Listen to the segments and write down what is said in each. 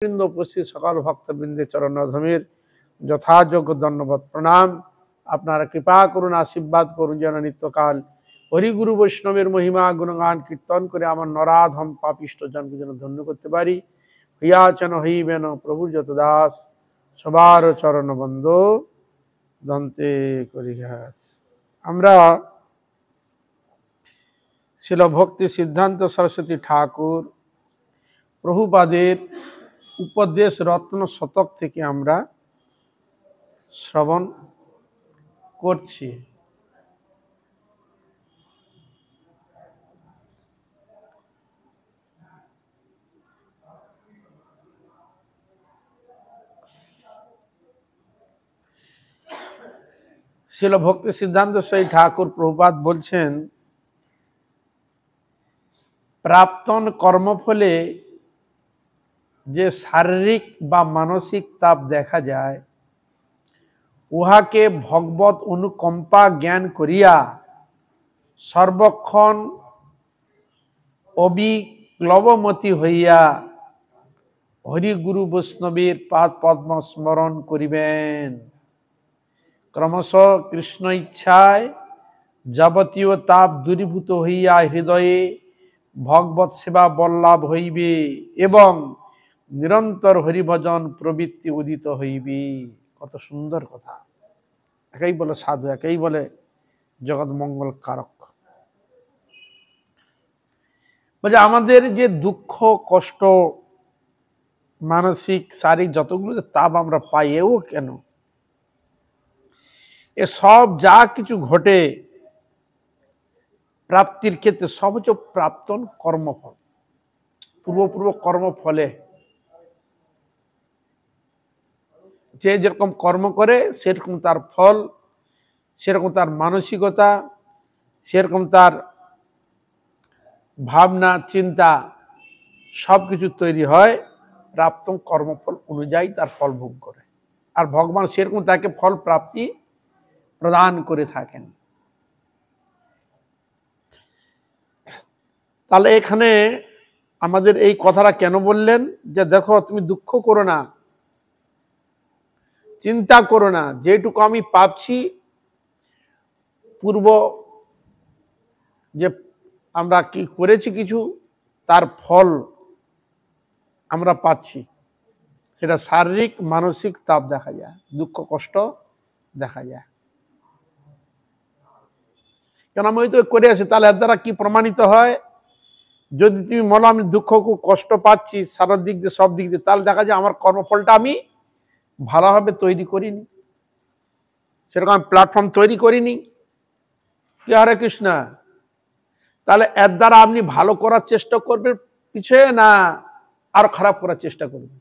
বৃন্দ উপস্থিত সকল ভক্তবৃন্দের চরণধমের যথাযোগ্য ধন্যবাদ প্রণাম। আপনারা কৃপা করুন, আশীর্বাদ করুন যেন নিত্যকাল হরিগুরু বৈষ্ণবের মহিমা গুণগান কীর্তন করে আমার নরাধম পাপিষ্ট জনকে যেন ধন্য করতে পারি। হইয়াচন হইবেন প্রভুর যত দাস, সবার চরণ বন্ধ দন্তে করিঘাস। আমরা শিল ভক্তি সিদ্ধান্ত সরস্বতী ঠাকুর প্রভুপাদের উপদেশ রত্ন শতক থেকে আমরা শ্রবণ করছি। শিল ভক্তি সিদ্ধান্ত সেই ঠাকুর প্রভুপাদ বলছেন, প্রাপ্তন কর্মফলে যে শারীরিক বা মানসিক তাপ দেখা যায়, উহাকে ভগবত অনুকম্পা জ্ঞান করিয়া সর্বক্ষণ অবিক্লবমতি হইয়া হরিগুরু বৈষ্ণবের পাদ পদ্ম স্মরণ করিবেন। ক্রমশ কৃষ্ণ ইচ্ছায় যাবতীয় তাপ দূরীভূত হইয়া হৃদয়ে ভগবত সেবা বল্লভ হইবে এবং নিরন্তর হরিভজন প্রবৃত্তি উদিত হইবে। কত সুন্দর কথা! একাই বলে সাধু, একাই বলে জগৎ মঙ্গল কারক। বলছে আমাদের যে দুঃখ কষ্ট মানসিক শারীরিক যতগুলো তাপ আমরা পাই, এও কেন, এ সব যা কিছু ঘটে প্রাপ্তির ক্ষেত্রে সব হচ্ছে প্রাপ্তন কর্মফল, পূর্ব কর্মফলে। যে যেরকম কর্ম করে সেরকম তার ফল, সেরকম তার মানসিকতা, সেরকম তার ভাবনা চিন্তা সব কিছু তৈরি হয় প্রাপ্ত কর্মফল অনুযায়ী তার ফল ভোগ করে। আর ভগবান সেরকম তাকে ফল প্রাপ্তি প্রদান করে থাকেন। তাহলে এখানে আমাদের এই কথাটা কেন বললেন, যে দেখো তুমি দুঃখ করো না, চিন্তা করো না, যেটুকু আমি পাচ্ছি পূর্ব যে আমরা কি করেছি কিছু, তার ফল আমরা পাচ্ছি। সেটা শারীরিক মানসিক তাপ দেখা যায়, দুঃখ কষ্ট দেখা যায়। কেন আমি তো করে আছি, তাহলে এর দ্বারা কি প্রমাণিত হয়? যদি তুমি বলো আমি দুঃখ কষ্ট পাচ্ছি সারা দিক দিয়ে সব দিক দিয়ে, তাহলে দেখা যায় আমার কর্মফলটা আমি ভালোভাবে তৈরি করিনি, সেরকম আমি প্ল্যাটফর্ম তৈরি করিনি। হরে কৃষ্ণ। তাহলে এর দ্বারা আপনি ভালো করার চেষ্টা করবেন পিছিয়ে, না আরো খারাপ করার চেষ্টা করবেন?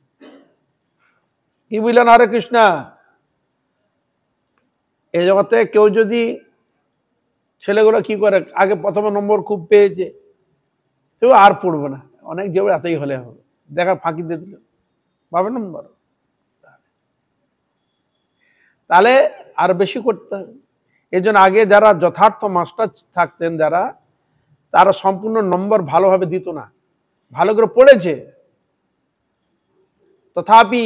কি বুঝলেন? হরে কৃষ্ণ। এই জগতে কেউ যদি, ছেলেগুলো কি করে, আগে প্রথম নম্বর খুব পেয়েছে, কেউ আর পড়বে না, অনেক যে এতই হলে হবে, দেখা ফাঁকি দিয়ে দিল, পাবে নম্বর, তাহলে আর বেশি করতে হবে। এই জন্য আগে যারা যথার্থ মাস্টার থাকতেন, যারা, তারা সম্পূর্ণ নম্বর ভালোভাবে দিত না, ভালো করে পড়েছে তথাপি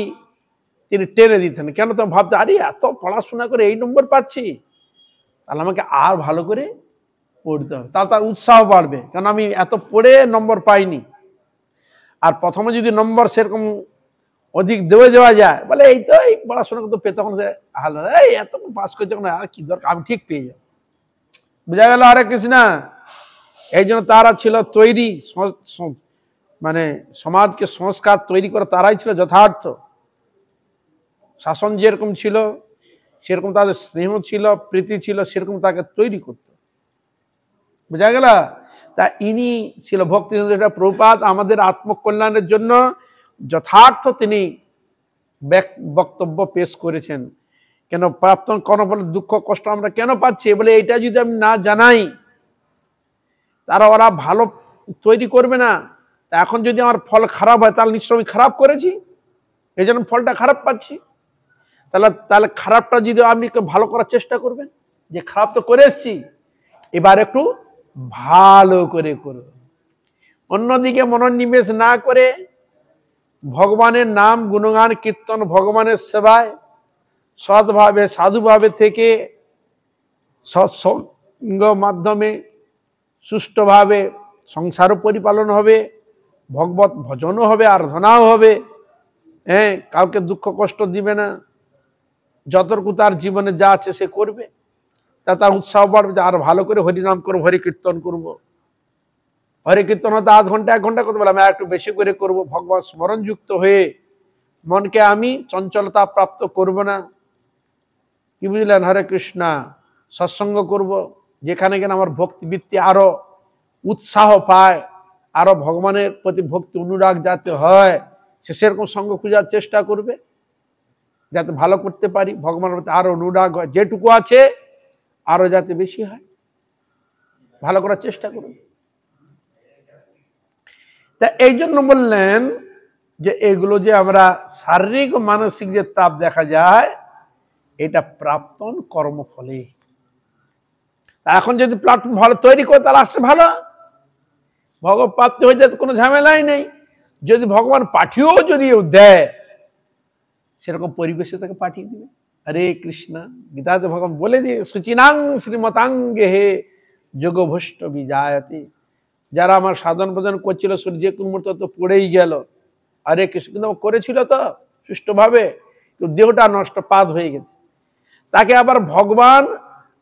তিনি টেনে দিতেন। কেন? তো ভাবতে, আরে এত পড়াশোনা করে এই নম্বর পাচ্ছি, তাহলে আমাকে আর ভালো করে পড়তে হবে, তাহলে তার উৎসাহ বাড়বে, কেন আমি এত পড়ে নম্বর পাইনি। আর প্রথমে যদি নম্বর সেরকম অধিক দেওয়া যায়, বলে এই তো এই পড়াশোনা করতে পেয়ে, তখন সে হাল এই এত পাস করেছে, আর কি দরকার, আমি ঠিক পেয়ে যাব। বুঝা গেল? হরে কৃষ্ণ। এই জন্য তারা ছিল তৈরি, মানে সমাজকে সংস্কার তৈরি করে তারাই ছিল যথার্থ। শাসন যেরকম ছিল সেরকম তাদের স্নেহ ছিল, প্রীতি ছিল, সেরকম তাকে তৈরি করত। বুঝা গেল? তা ইনি ছিল ভক্তি প্রভুপাদ আমাদের আত্মকল্যাণের জন্য যথার্থ তিনি বক্তব্য পেশ করেছেন। কেন প্রাপ্তন কর্মফলে দুঃখ কষ্ট আমরা কেন পাচ্ছি, বলে এইটা যদি আমি না জানাই, তারা ওরা ভালো তৈরি করবে না। এখন যদি আমার ফল খারাপ হয়, তাহলে নিশ্চয় আমি খারাপ করেছি, এই জন্য ফলটা খারাপ পাচ্ছি। তাহলে খারাপটা যদি আপনি ভালো করার চেষ্টা করবেন, যে খারাপ তো করে এসছি, এবার একটু ভালো করে করবেন। অন্যদিকে মনোনিবেশ না করে ভগবানের নাম গুণগান কীর্তন, ভগবানের সেবায় সৎভাবে সাধুভাবে থেকে সৎসঙ্গ মাধ্যমে সুষ্ঠুভাবে সংসারও পরিপালন হবে, ভগবত ভজনও হবে, আরাধনাও হবে। হ্যাঁ, কাউকে দুঃখ কষ্ট দিবে না, যতটুকু তার জীবনে যা আছে সে করবে, তা তার উৎসাহ বাড়বে যে আরো ভালো করে হরিনাম করবো, হরি কীর্তন করবো। হরি কীর্তন হয়তো আধ ঘন্টা 1 ঘন্টা করতে পারলাম, আমি একটু বেশি করে করব। ভগবান স্মরণযুক্ত হয়ে মনকে আমি চঞ্চলতা প্রাপ্ত করব না। কি বুঝলেন? হরে কৃষ্ণা। সৎসঙ্গ করব, যেখানে কিনা আমার ভক্তিবৃত্তি আরো উৎসাহ পায়, আরো ভগবানের প্রতি ভক্তি অনুরাগ যাতে হয়, সে সেরকম সঙ্গ খোঁজার চেষ্টা করবে, যাতে ভালো করতে পারি, ভগবানের প্রতি আরো অনুরাগ হয়, যেটুকু আছে আরো যাতে বেশি হয়, ভালো করার চেষ্টা করবে। তা এই জন্য বললেন যে এগুলো যে আমরা শারীরিক ও মানসিক যে তাপ দেখা যায়, এটা প্রাপ্তন কর্মফলে। এখন যদি প্ল্যাটফর্ম ভালো তৈরি করে তাহলে আসছে ভালো, ভগবত প্রাপ্তি হয়ে যাতে কোনো ঝামেলাই নেই। যদি ভগবান পাঠিয়েও যদি দেয়, সেরকম পরিবেশে তাকে পাঠিয়ে দিবে। হরে কৃষ্ণ। গীতাতে ভগবান বলে দিয়ে, সুচিনাং শ্রীমতাঙ্গে হে যোগ ভষ্ট বিজায়তে। যারা আমার সাধন ভজন করছিল, সূর্য কোন মুহূর্তে তো পড়েই গেল, হরে কৃষ্ণ, কিন্তু করেছিল তো সুষ্ঠুভাবে, দেহটা নষ্ট, পাদ হয়ে গেছে। তাকে আবার ভগবান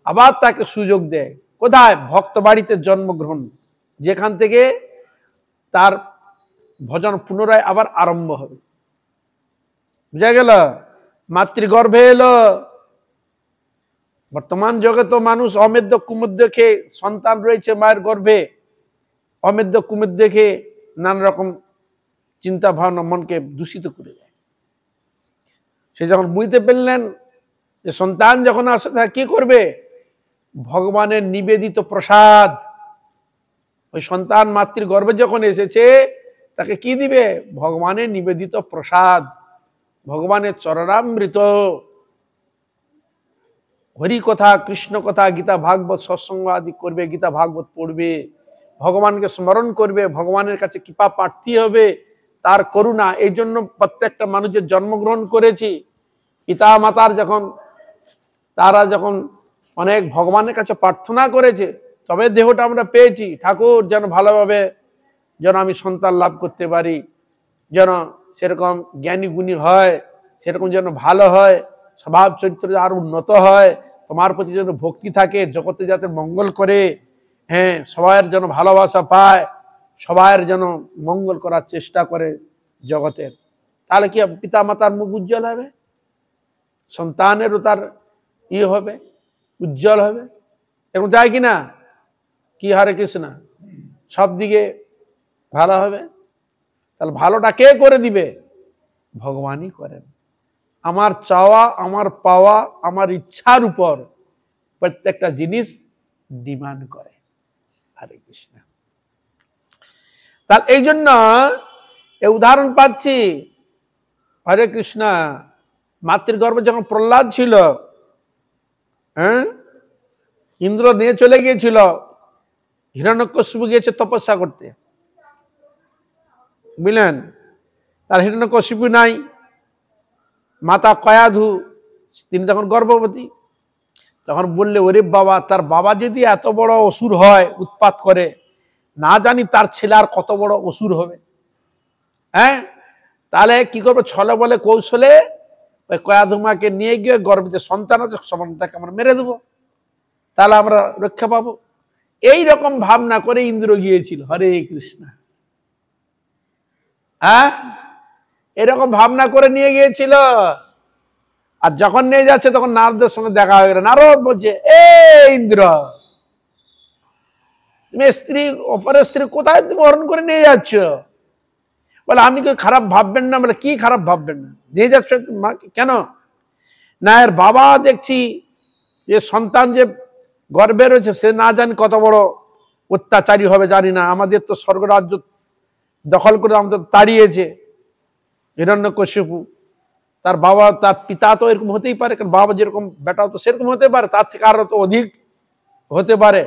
আবার তাকে সুযোগ দেয়, কোথায়? ভক্ত বাড়িতে জন্মগ্রহণ, যেখান থেকে তার ভজন পুনরায় আবার আরম্ভ হবে। বুঝা গেল? মাতৃগর্ভে এলো। বর্তমান জগতে মানুষ অমেদ্য কুমেদ্য খেয়ে সন্তান রয়েছে মায়ের গর্ভে, অমেদ্য কুমেদ্য খেয়ে নানা রকম চিন্তা ভাবনা মনকে দূষিত করে দেয়। সে যখন বুঝতে পারলেন যে সন্তান যখন আসে তা কি করবে? ভগবানের নিবেদিত প্রসাদ। ওই সন্তান মাতৃগর্ভে যখন এসেছে, তাকে কি দিবে? ভগবানের নিবেদিত প্রসাদ, ভগবানের চরণামৃত, হরি কথা, কৃষ্ণ কথা, গীতা ভাগবত সৎসঙ্গ আদি করবে, গীতা ভাগবত পড়বে, ভগবানকে স্মরণ করবে, ভগবানের কাছে কৃপা প্রার্থী হবে, তার করুণা। এই জন্য প্রত্যেকটা মানুষের জন্মগ্রহণ করেছি, পিতা মাতার যখন তারা যখন অনেক ভগবানের কাছে প্রার্থনা করেছে, তবে দেহটা আমরা পেয়েছি। ঠাকুর যেন ভালোভাবে যেন আমি সন্তান লাভ করতে পারি, যেন সেরকম জ্ঞানী গুণী হয়, সেরকম যেন ভালো হয়, স্বভাব চরিত্র আরো উন্নত হয়, তোমার প্রতি যেন ভক্তি থাকে, জগতে যাতে মঙ্গল করে, হ্যাঁ, সবাইয়ের যেন ভালোবাসা পায়, সবাইয়ের যেন মঙ্গল করার চেষ্টা করে জগতের। তাহলে কি পিতা মাতার মুখ উজ্জ্বল হবে, সন্তানেরও তার হবে, উজ্জ্বল হবে। এরকম যায় কিনা? কি হরে কৃষ্ণ, সব দিকে ভালো হবে। তাহলে ভালোটা কে করে দিবে? ভগবানই করেন। আমার চাওয়া, আমার পাওয়া, আমার ইচ্ছার উপর প্রত্যেকটা জিনিস ডিমান্ড করে। হরে কৃষ্ণ। তাহলে এই জন্য এই উদাহরণ পাচ্ছি, হরে কৃষ্ণ। মাতৃগর্ভে যখন প্রহ্লাদ ছিল, হ্যাঁ, ইন্দ্র নিয়ে চলে গিয়েছিল, হিরণ্যকশিপু গিয়েছে তপস্যা করতে, বুঝলেন? তার হিরণ্যকশিপু নাই, মাতা কয়াধু তিনি তখন গর্ভবতী। তখন বললে, ওরে বাবা, তার বাবা যদি এত বড় অসুর হয়, উৎপাত করে, না জানি তার ছেলে আর কত বড় অসুর হবে। হ্যাঁ, তাহলে কি করবো? ছলে বলে কৌশলে ওই কয়াধুমাকে নিয়ে গিয়ে গর্ভবতী সন্তান আছে, সন্তানটাকে আমরা মেরে দেবো, তাহলে আমরা রক্ষা পাবো। এইরকম ভাবনা করে ইন্দ্র গিয়েছিল। হরে কৃষ্ণ। হ্যাঁ, এরকম ভাবনা করে নিয়ে গিয়েছিল। আর যখন নিয়ে যাচ্ছে তখন নারদের সঙ্গে দেখা হয়ে গেল। নারদ বলছে, এ ইন্দ্র, তুমি স্ত্রী, অপরের স্ত্রী কোথায় তুমি হরণ করে নিয়ে যাচ্ছ? বলে, আপনি কি খারাপ ভাববেন না? বলে, কি খারাপ ভাববেন না, নিয়ে যাচ্ছ কেন? না, এর বাবা দেখছি যে সন্তান যে গর্ভে রয়েছে, সে না জানি কত বড় অত্যাচারী হবে, জানি না, আমাদের তো স্বর্গরাজ্য দখল করে আমাদের তাড়িয়েছে হিরণ্যকশিপু। তার বাবা, তার পিতা তো এরকম হতেই পারে, কারণ বাবা যেরকম বেটাও তো সেরকম হতে পারে, তার থেকে আরো তো অধিক হতে পারে।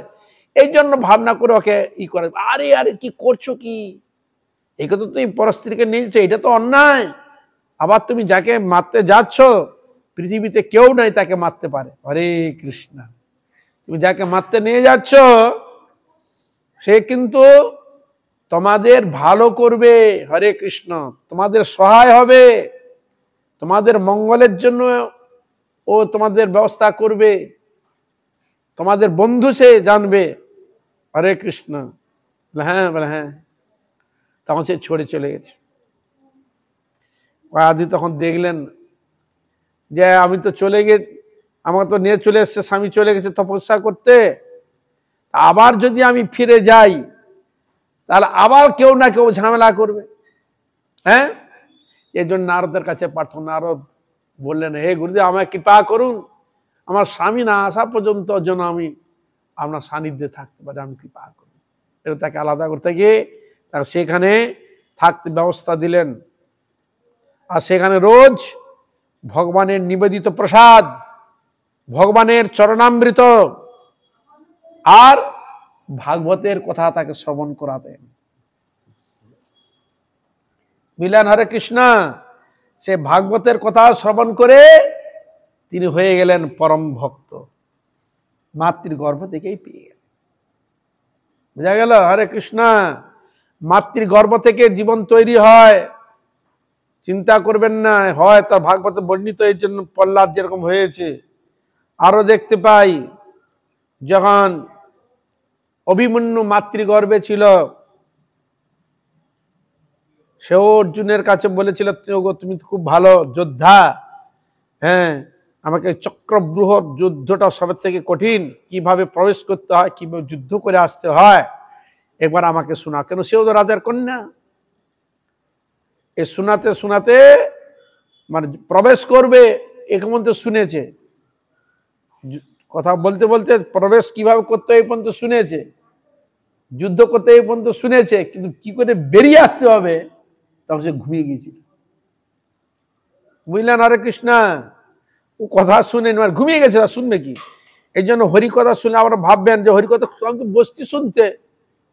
এই জন্য ভাবনা করে ওকে ই করে। আরে আরে কি করছো কি? এই কথা তুমি পরস্ত্রীকে নিয়ে যাচ্ছ, এটা তো অন্যায়। আবার তুমি যাকে মারতে যাচ্ছ পৃথিবীতে কেউ নাই তাকে মারতে পারে। হরে কৃষ্ণ। তুমি যাকে মারতে নিয়ে যাচ্ছ সে কিন্তু তোমাদের ভালো করবে, হরে কৃষ্ণ, তোমাদের সহায় হবে, তোমাদের মঙ্গলের জন্য ও তোমাদের ব্যবস্থা করবে, তোমাদের বন্ধু সে জানবে। হরে কৃষ্ণ। হ্যাঁ বলে হ্যাঁ। তখন সে ছড়ে চলে গেছে। আদি তখন দেখলেন যে আমি তো চলে গিয়ে, আমার তো নিয়ে চলে এসছে, স্বামী চলে গেছে তপস্যা করতে, আবার যদি আমি ফিরে যাই তাহলে আবার কেউ না কেউ ঝামেলা করবে। হ্যাঁ, এই জন্য নারদের কাছে প্রার্থনা। নারদ বললেন, হে গুরুদেব আমায় কৃপা করুন, আমার স্বামী না আসা পর্যন্ত যেন আমি আপনার সান্নিধ্যে থাকতে পারি, আমি কৃপা করুন। এটা তাকে আলাদা করতে গিয়ে তাকে সেখানে থাকতে ব্যবস্থা দিলেন। আর সেখানে রোজ ভগবানের নিবেদিত প্রসাদ, ভগবানের চরণামৃত আর ভাগবতের কথা তাকে শ্রবণ করাতেন। মিলেন, হরে কৃষ্ণ। সে ভাগবতের কথা শ্রবণ করে তিনি হয়ে গেলেন পরম ভক্ত, মাতৃগর্ভ থেকেই পেয়ে গেলেন। বুঝা গেল? হরে কৃষ্ণ। মাতৃগর্ভ থেকে জীবন তৈরি হয়, চিন্তা করবেন না, হয় তার ভাগবতে বর্ণিত। এই জন্য প্রহ্লাদ যেরকম হয়েছে। আরো দেখতে পাই যখন অভিমন্যু মাতৃগর্ভে ছিল, সেও অর্জুনের কাছে বলেছিল, তুমি খুব ভালো যোদ্ধা, হ্যাঁ, আমাকে চক্রবৃহৎ যুদ্ধটা সবের থেকে কঠিন, কিভাবে প্রবেশ করতে হয়, কিভাবে যুদ্ধ করে আসতে হয়, একবার আমাকে শোনা। কেন, সেও তো রাজার কন্যা। এ শোনাতে শোনাতে মানে প্রবেশ করবে এখন তো শুনেছে, কথা বলতে বলতে প্রবেশ কিভাবে করতে এই পর্যন্ত শুনেছে, যুদ্ধ করতে এই পর্যন্ত শুনেছে, কিন্তু কি করে বেরিয়ে আসতে হবে তখন সে ঘুমিয়ে গিয়েছিল। বুঝলেন? হরে কৃষ্ণ। ও কথা শুনে ঘুমিয়ে গেছে, আর শুনবে কি? এই জন্য হরিকথা শুনে আমরা ভাববেন যে হরিকথা বসছি শুনতে,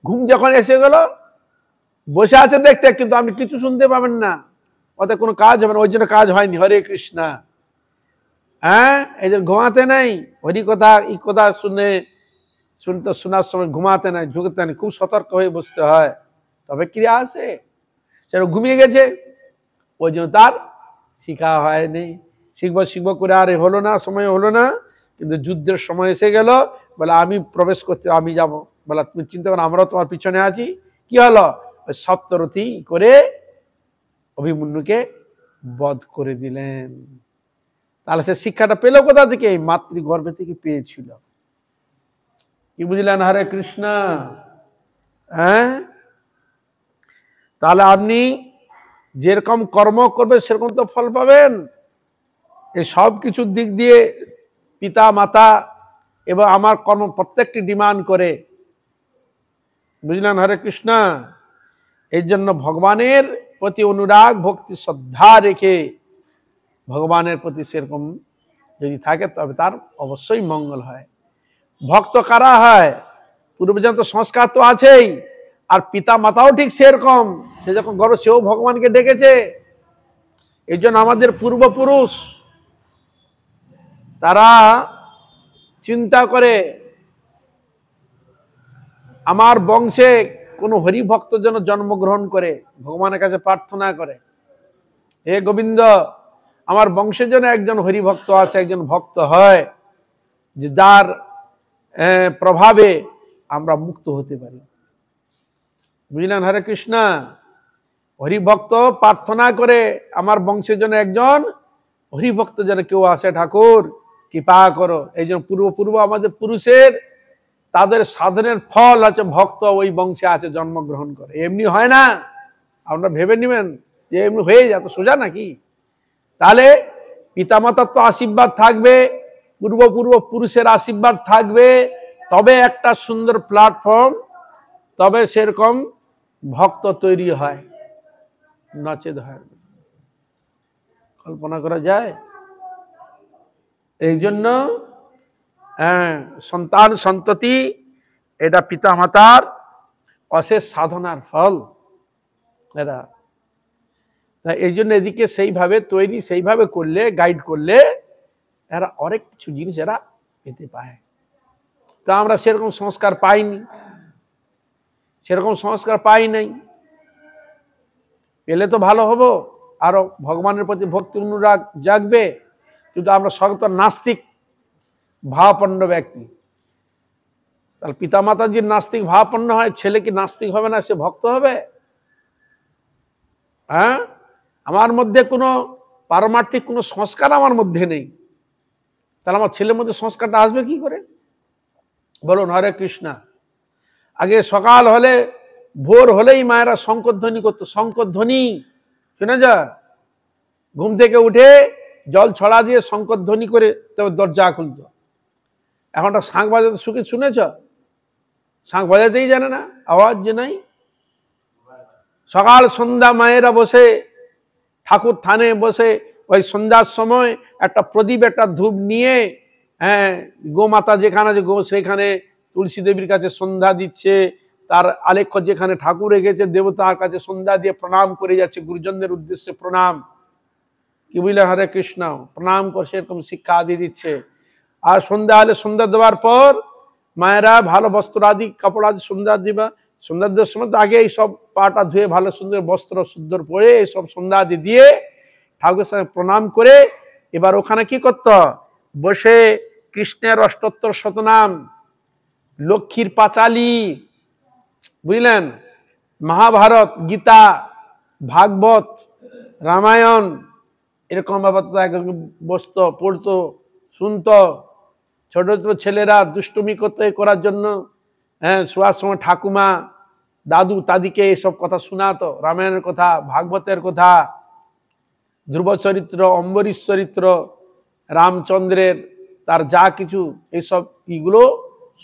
ঘুম যখন এসে গেল, বসে আছে দেখতে, কিন্তু আপনি কিছু শুনতে পাবেন না, ওতে কোনো কাজ হবে না। ওই জন্য কাজ হয়নি। হরে কৃষ্ণ। হ্যাঁ, এই জন্য ঘুমাতে নাই, হরিকথা এই কথা শুনতে শোনার সময় ঘুমাতে নাই, ঝুঁকতে নাই, খুব সতর্ক হয়ে বসতে হয়, তবে ক্রিয়া আসে। সেটা ঘুমিয়ে গেছে, ওই জন্য তার শিখা হয়নি। শিখবো করে আর হলো না, সময় হলো না। কিন্তু যুদ্ধের সময় এসে গেল, বলে আমি প্রবেশ করতে, আমি যাব। বলে তুমি চিন্তা করো, আমরাও তোমার পিছনে আছি। কি হলো? সপ্তরথী করে অভিমন্যুকে বধ করে দিলেন। তাহলে সে শিক্ষাটা পেল কোথা থেকে? এই মাতৃগর্ভে থেকে পেয়েছিল। কি বুঝলেন? হরে কৃষ্ণ। হ্যাঁ, তাহলে আপনি যেরকম কর্ম করবেন সেরকম তো ফল পাবেন। এই সব কিছুর দিক দিয়ে পিতা মাতা এবং আমার কর্ম প্রত্যেকটি ডিমান্ড করে। বুঝলেন? হরে কৃষ্ণ। এই জন্য ভগবানের প্রতি অনুরাগ, ভক্তি, শ্রদ্ধা রেখে ভগবানের প্রতি সেরকম যদি থাকে তবে তার অবশ্যই মঙ্গল হয়। ভক্ত কারা হয়? পূর্বজন্ম সংস্কার তো আছেই, আর পিতা মাতাও ঠিক সেরকম। সে যখন গর্ব, সেও ভগবানকে ডেকেছে। এই জন্য আমাদের পূর্বপুরুষ তারা চিন্তা করে আমার বংশে কোনো হরিভক্ত যেন জন্মগ্রহণ করে, ভগবানের কাছে প্রার্থনা করে, হে গোবিন্দ, আমার বংশে যেন একজন হরিভক্ত আসে, একজন ভক্ত হয়, যে যার প্রভাবে আমরা মুক্ত হতে পারি। বুঝলেন? হরে কৃষ্ণ। হরিভক্ত প্রার্থনা করে আমার বংশের জন্য একজন হরিভক্ত যেন কেউ আসে, ঠাকুর কৃপা করো। এই জন্য পূর্ব আমাদের পুরুষের তাদের সাধনের ফল আছে, ভক্ত ওই বংশে আছে, জন্মগ্রহণ করে। এমনি হয় না, আপনারা ভেবে নেবেন যে এমনি হয়ে যায়, তো সোজা নাকি? তাহলে পিতামাতার তো আশীর্বাদ থাকবে, পূর্ব পুরুষের আশীর্বাদ থাকবে, তবে একটা সুন্দর প্ল্যাটফর্ম, তবে সেরকম ভক্ত তৈরি হয়, নচেত হয়। কল্পনা করা যায়? এই জন্য সন্তান সন্ততি এটা পিতা মাতার অশেষ সাধনার ফল। এরা। তা এই জন্য এদিকে সেইভাবে তৈরি, সেইভাবে করলে, গাইড করলে এরা অনেক কিছু জিনিস এরা পেতে পায়। তা আমরা সেরকম সংস্কার পাইনি, সেরকম সংস্কার পাই নাই। পেলে তো ভালো হবো, আরো ভগবানের প্রতি ভক্তি অনুরাগ জাগবে। কিন্তু আমরা স্বগত নাস্তিক ভাবাপন্ন ব্যক্তি। তাহলে পিতামাতা যদি নাস্তিক ভাবাপন্ন হয়, ছেলে কি নাস্তিক হবে না, সে ভক্ত হবে? হ্যাঁ, আমার মধ্যে কোনো পারমার্থিক কোনো সংস্কার আমার মধ্যে নেই, তাহলে আমার ছেলের মধ্যে সংস্কারটা আসবে কি করে? বলুন হরে কৃষ্ণা। আগে সকাল হলে, ভোর হলেই মায়েরা শঙ্করধ্বনি করতো, শঙ্করধ্বনি শুনে যা, ঘুম থেকে উঠে জল ছড়া দিয়ে শঙ্করধ্বনি করে তবে দরজা খুলতো। এখনটা শাঁখ বাজাতে সুখে শুনেছ? শাঁখ বাজাতেই জানে না, আওয়াজ যে নাই। সকাল সন্ধ্যা মায়েরা বসে ঠাকুর থানে বসে ওই সন্ধ্যার সময় একটা প্রদীপ, একটা ধূপ নিয়ে, হ্যাঁ, গোমাতা যেখানে আছে গো সেখানে তুলসী দেবীর কাছে সন্ধ্যা দিচ্ছে, তার আলেখ্য যেখানে ঠাকুর রেখেছে দেবতার কাছে সন্ধ্যা দিয়ে প্রণাম করে যাচ্ছে, গুরুজনদের উদ্দেশ্যে প্রণাম। কি বুঝলে? হরে কৃষ্ণ, প্রণাম করে সেরকম শিক্ষা দিয়ে দিচ্ছে। আর সন্ধ্যা হলে সন্ধ্যা দেওয়ার পর মায়েরা ভালো বস্ত্র আদি কাপড় আদি সন্ধ্যা দিবা, সন্ধ্যা দেওয়ার সময় আগে এই সব পাটা ধুয়ে ভালো সুন্দর বস্ত্র সুন্দর পরে এইসব সন্ধ্যা আদি দিয়ে ঠাকুরের সঙ্গে প্রণাম করে এবার ওখানে কি করতো? বসে কৃষ্ণের অষ্টোত্তর শতনাম, লক্ষ্মীর পাঁচালী, বুঝলেন, মহাভারত, গীতা, ভাগবত, রামায়ণ, এরকম ব্যাপার বসতো, পড়তো, শুনতো। ছোট ছোট ছেলেরা দুষ্টুমি করতে করার জন্য, হ্যাঁ, শোয়ার সময় ঠাকুমা দাদু তাদিকে এসব কথা শোনাতো, রামায়ণের কথা, ভাগবতের কথা, ধ্রুব চরিত্র, অম্বরীশ চরিত্র, রামচন্দ্রের তার যা কিছু এইসব এগুলো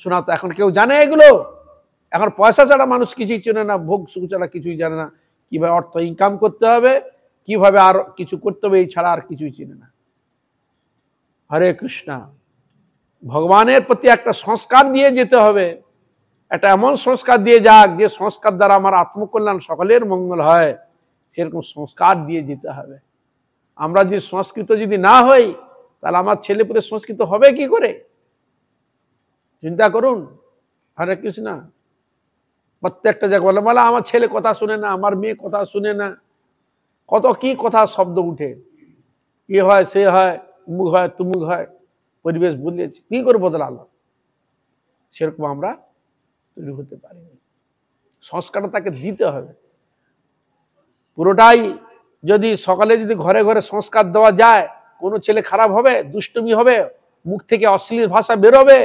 শোনাতো। এখন কেউ জানে এগুলো? এখন পয়সা ছাড়া মানুষ কিছুই চেনে না, ভোগ সুখ ছাড়া কিছুই জানে না, কিভাবে অর্থ ইনকাম করতে হবে, কিভাবে আর কিছু করতে হবে, এই ছাড়া আর কিছুই চেনে না। হরে কৃষ্ণা। ভগবানের প্রতি একটা সংস্কার দিয়ে যেতে হবে, একটা এমন সংস্কার দিয়ে যাক যে সংস্কার দ্বারা আমার আত্মকল্যাণ, সকলের মঙ্গল হয়, সেরকম সংস্কার দিয়ে যেতে হবে। আমরা যে সংস্কৃত যদি না হই, তাহলে আমার ছেলেপুলে সংস্কৃত হবে কি করে? চিন্তা করুন। হরে কৃষ্ণ। প্রত্যেকটা জায়গায় বলে বলে আমার ছেলে কথা শুনে না, আমার মেয়ে কথা শুনে না, কত কি কথা শব্দ উঠে, এ হয় সে হয়, মুখ হয় তুমুক হয়, পরিবেশ বদলেছে, কি করে বদলালো? সেরকম আমরা তৈরি হতে পারিনি। সংস্কারটা তাকে দিতে হবে পুরোটাই। যদি সকালে যদি ঘরে ঘরে সংস্কার দেওয়া যায়, কোনো ছেলে খারাপ হবে, দুষ্টুমি হবে, মুখ থেকে অশ্লীল ভাষা বেরোবে,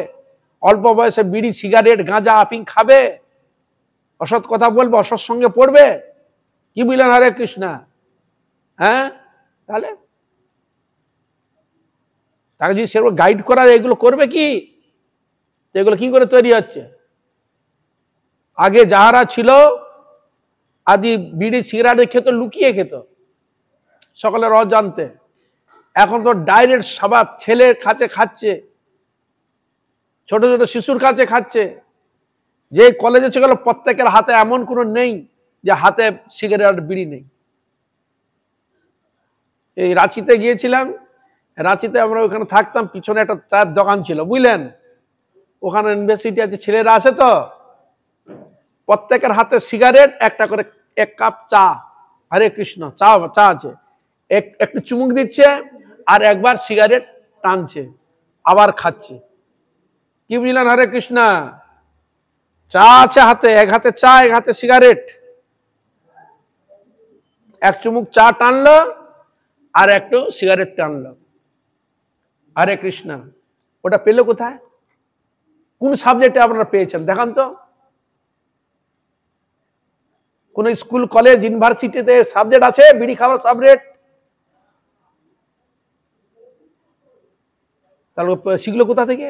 অল্প বয়সে বিড়ি সিগারেট গাঁজা আফিং খাবে, অসৎ কথা বলবে, অসৎ সঙ্গে পড়বে, কি বুঝলেন? হরে কৃষ্ণ। হ্যাঁ, তাহলে তাকে যদি সেরকম গাইড করা যায়, এগুলো করবে কি? এগুলো কি করে তৈরি হচ্ছে? আগে যাহারা ছিল আদি বিড়ি সিগারেট খেত, লুকিয়ে খেত সকলের অজান্তে, এখন তো ডাইরেক্ট সবাই ছেলের কাছে খাচ্ছে, ছোট ছোট শিশুর কাছে খাচ্ছে। যে কলেজে ছিল প্রত্যেকের হাতে এমন কোনো নেই যে হাতে সিগারেট বিড়ি নেই। এই রাঁচিতে গিয়েছিলাম, রাঁচিতে আমরা ওখানে থাকতাম, পিছনে একটা চায়ের দোকান ছিল, বুঝলেন, ওখানে ইউনিভার্সিটি আছে, ছেলেরা আছে তো, প্রত্যেকের হাতে সিগারেট, একটা করে এক কাপ চা, হরে কৃষ্ণ, চা চা আছে, একটু চুমুক দিচ্ছে আর একবার সিগারেট টানছে, আবার খাচ্ছে। কি বুঝলেন? হরে কৃষ্ণ। চা আছে হাতে, এক হাতে চা, এক হাতে সিগারেট, এক চুমুক চা টানলো আর একটু সিগারেট টানলো। হরে কৃষ্ণ। ওটা পেলো কোথায়? কোন সাবজেক্টে আপনারা পেয়েছেন দেখান তো? কোন স্কুল কলেজ ইউনিভার্সিটিতে সাবজেক্ট আছে বিড়ি খাওয়ার সাবজেক্ট? তাহলে শিখলো কোথা থেকে?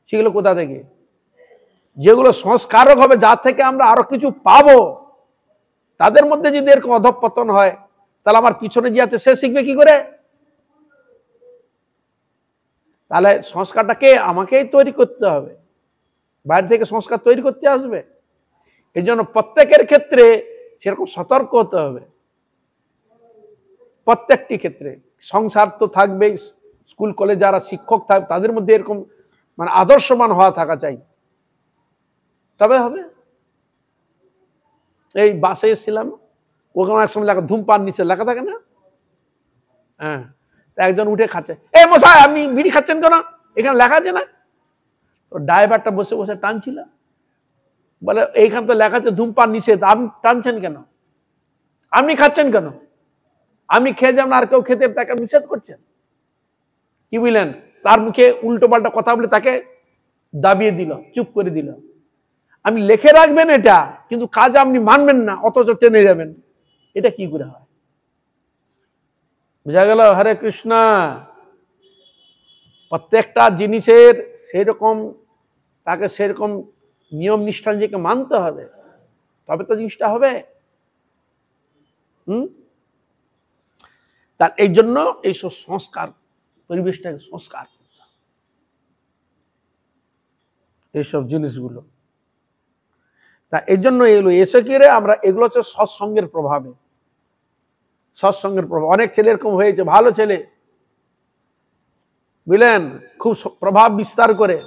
শিখলো কোথা থেকে? যেগুলো সংস্কারক হবে, যার থেকে আমরা আরো কিছু পাবো, তাদের মধ্যে যদি এরকম অধঃপতন হয়, তাহলে আমার পিছনে যে আছে সে শিখবে কি করে? তাহলে সংস্কারটাকে আমাকেই তৈরি করতে হবে, বাইরে থেকে সংস্কার তৈরি করতে আসবে? এই জন্য প্রত্যেকের ক্ষেত্রে সেরকম সতর্ক হতে হবে, প্রত্যেকটি ক্ষেত্রে। সংসার তো থাকবেই, স্কুল কলেজ যারা শিক্ষক থাকবে তাদের মধ্যে এরকম মানে আদর্শবান হওয়া থাকা চাই, তবে হবে। এই বাসে এসেছিলাম, ওখানে এক সময় লেখা ধূমপান নিচে লেখা থাকে না, হ্যাঁ, একজন উঠে খাচ্ছে, এই মশাই আপনি বিড়ি খাচ্ছেন কেন, এখানে লেখা আছে না? তো ড্রাইভারটা বসে বসে টানছিল, বলে এইখানে তো লেখা আছে ধূমপান নিষেধ, আপনি টানছেন কেন, আপনি খাচ্ছেন কেন, আমি খেয়ে যাবেন আর কেউ খেতে তাকে নিষেধ করছেন? কি বুঝলেন? তার মুখে উল্টো পাল্টা কথা বলে তাকে দাবিয়ে দিল, চুপ করে দিল। আপনি লিখে রাখবেন এটা, কিন্তু কাজ আপনি মানবেন না, অথচ টেনে যাবেন, এটা কি করে হয়? বুঝা গেল? হরে কৃষ্ণ। প্রত্যেকটা জিনিসের সেরকম তাকে সেরকম নিয়ম নিষ্ঠা নিজেকে মানতে হবে, তবে তো জিনিসটা হবে। তার এই জন্য এইসব সংস্কার, পরিবেশটাকে সংস্কার করতে হবে, এইসব জিনিসগুলো। তা এই জন্য এগুলো এসে কি রে, আমরা এগুলো হচ্ছে সৎসঙ্গের প্রভাবে, সৎসঙ্গের প্রভাব। অনেক ছেলে এরকম হয়েছে, ভালো ছেলে বুঝলেন, খুব প্রভাব বিস্তার করে।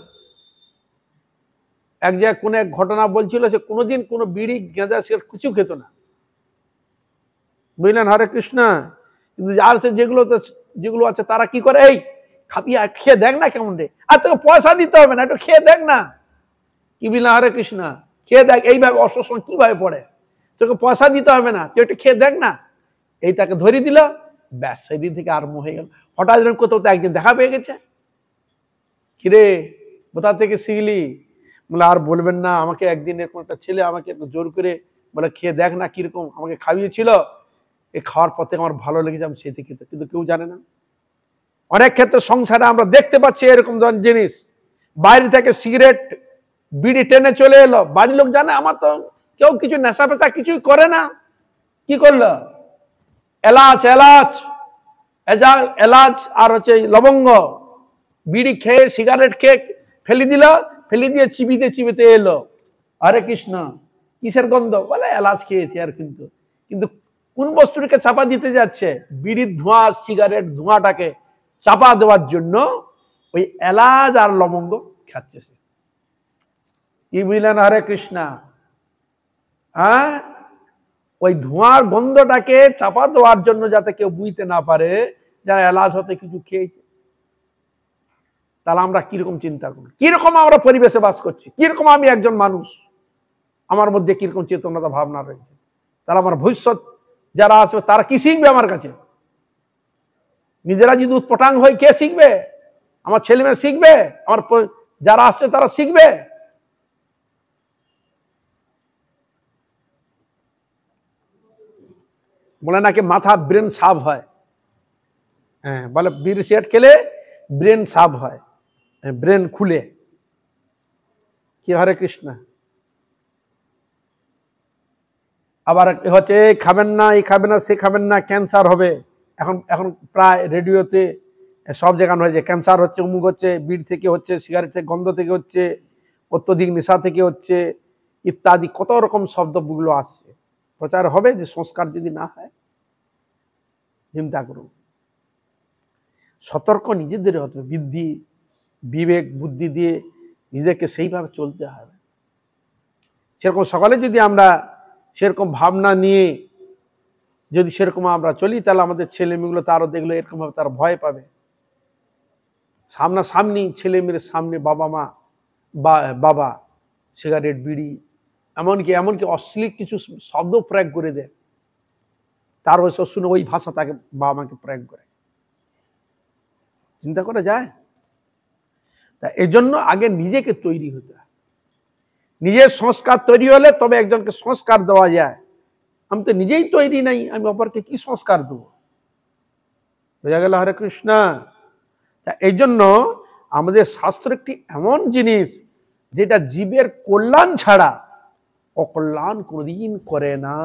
এক জায়গায় কোন এক ঘটনা বলছিল, সে কোনোদিন কোনো বিড়ি গাঁজা সিগারেট কিছু খেত না, বুঝলেন? হরে কৃষ্ণ। কিন্তু আর সে যেগুলো আছে তারা কি করে, এই খাবি আর খেয়ে দেখ না কেমন রে, আর তোকে পয়সা দিতে হবে না, একটু খেয়ে দেখ না, কি বুঝলেন? হরে কৃষ্ণ, খেয়ে দেখ, এইভাবে অসুস্থ কিভাবে পড়ে, তোকে পয়সা দিতে হবে না, তুই একটু খেয়ে দেখ না, এই তাকে ধরিয়ে দিল, ব্যাস সেই দিন থেকে আরম্ভ হয়ে গেল। হঠাৎ কোথাও তো একদিন দেখা পেয়ে গেছে, কিরে কোথা থেকে শিখলি? বলে আর বলবেন না, আমাকে একদিন এরকম একটা ছেলে আমাকে জোর করে বলে খেয়ে দেখ না কিরকম, আমাকে খাইয়েছিল, এই খাওয়ার পর থেকে আমার ভালো লেগেছে, আমি সেই থেকে। কিন্তু কেউ জানে না। অনেক ক্ষেত্রে সংসারে আমরা দেখতে পাচ্ছি এরকম ধরনের জিনিস, বাইরে থেকে সিগারেট বিড়ি টেনে চলে এলো, বাড়ির লোক জানে, আমার তো কেউ কিছু নেশা পেশা কিছুই করে না, কি করলো, এলাচ এলাচ এলাচ আর হচ্ছে লবঙ্গ, বিড়ি খেয়ে সিগারেট খেয়ে ফেলে দিল, ফেলে দিয়ে চিবিতে চিবিতে এলো, হরে কৃষ্ণ, কিসের গন্ধ? বলে এলাচ খেয়েছি। আর কিন্তু কিন্তু কোন বস্তুটাকে চাপা দিতে যাচ্ছে? বিড়ির ধোঁয়া, সিগারেট ধোঁয়াটাকে চাপা দেওয়ার জন্য ওই এলাচ আর লবঙ্গ খাচ্ছে সে, কি বুঝলেন? হরে কৃষ্ণ। হ্যাঁ, ওই ধোঁয়ার গন্ধটাকে চাপা দেওয়ার জন্য, যাতে কেউ বুঝতে না পারে যারা এলাচ হতে কিছু খেয়েছে। তাহলে আমরা কিরকম চিন্তা করি, কিরকম আমরা পরিবেশে বাস করছি, কিরকম আমি একজন মানুষ, আমার মধ্যে কিরকম চেতনতা ভাবনা রয়েছে, তাহলে আমার ভবিষ্যৎ যারা আসবে তারা কি শিখবে আমার কাছে? নিজেরা যদি উৎপটাং হয়, কে শিখবে? আমার ছেলে মেয়ে শিখবে? আমার যারা আসছে তারা শিখবে? বলে নাকি মাথা ব্রেন সাফ হয়, হ্যাঁ, বলে বিড়ি সিগারেট খেলে ব্রেন সাফ হয়, ব্রেন খুলে। কি হরে কৃষ্ণ। আবার হচ্ছে খাবেন না, এই খাবেন না, সে খাবেন না, ক্যান্সার হবে। এখন এখন প্রায় রেডিওতে সব জায়গায় হয়েছে, ক্যান্সার হচ্ছে, অমুক হচ্ছে, বিড়ি থেকে হচ্ছে, সিগারেট থেকে গন্ধ থেকে হচ্ছে, অত্যধিক নেশা থেকে হচ্ছে, ইত্যাদি কত রকম শব্দগুলো আসছে। প্রচার হবে যে সংস্কার যদি না হয়, চিন্তা করুন। সতর্ক নিজেদের হতে হবে, বুদ্ধি বিবেক বুদ্ধি দিয়ে নিজেকে সেইভাবে চলতে হবে। সেরকম সকালে যদি আমরা সেরকম ভাবনা নিয়ে যদি সেরকম আমরা চলি, তাহলে আমাদের ছেলে মেয়েগুলো তারও দেখলো এরকম ভাবে তারা ভয় পাবে। সামনাসামনি ছেলে মেয়ের সামনে বাবা সিগারেট বিড়ি এমনকি অশ্লীল কিছু শব্দ প্রয়োগ করে দেয়, তার ওই শুনে ওই ভাষা তাকে বাবা মাকে প্রয়োগ করে। চিন্তা করা যায়? তা এই জন্য আগে নিজেকে তৈরি হতে হয়, নিজের সংস্কার তৈরি হলে তবে একজনকে সংস্কার দেওয়া যায়। আমি তো নিজেই তৈরি নাই, আমি অপরকে কি সংস্কার দেবো? বোঝা গেল? হরে কৃষ্ণ। তা এই জন্য আমাদের শাস্ত্র একটি এমন জিনিস যেটা জীবের কল্যাণ ছাড়া অকল্যাণ কোনদিন করে না,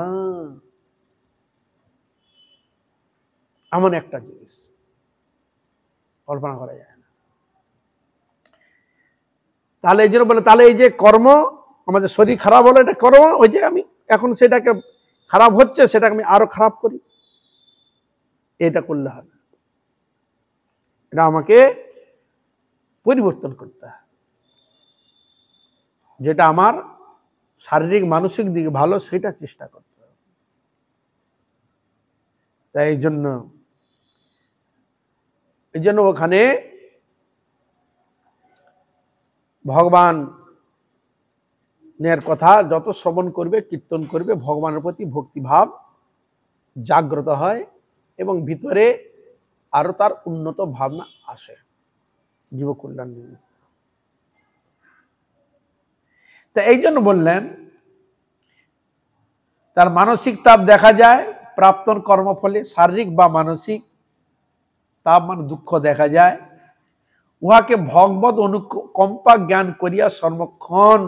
এমন একটা জিনিস কল্পনা করা যায় না। তাহলে এই জন্য বলে, তাহলে এই যে কর্ম, আমাদের শরীর খারাপ হলো, এটা করো, ওই যে আমি এখন সেটাকে খারাপ হচ্ছে, সেটাকে আমি আরো খারাপ করি, এটা করলে হবে। এটা আমাকে পরিবর্তন করতে হবে, যেটা আমার শারীরিক মানসিক দিকে ভালো, সেটা চেষ্টা করতে হবে। তাই এই জন্য ওখানে ভগবানের কথা যত শ্রবণ করবে, কীর্তন করবে, ভগবানের প্রতি ভক্তিভাব জাগ্রত হয় এবং ভিতরে আরো তার উন্নত ভাবনা আসে জীব কল্যাণ নিমিত্ত। তা এই জন্য বললেন তার মানসিক তাপ দেখা যায় প্রাপ্তন কর্মফলে, শারীরিক বা মানসিক তাপ মানে দুঃখ দেখা যায়। উহাকে ভগবত অনুকম্পা জ্ঞান করিয়া সর্বক্ষণ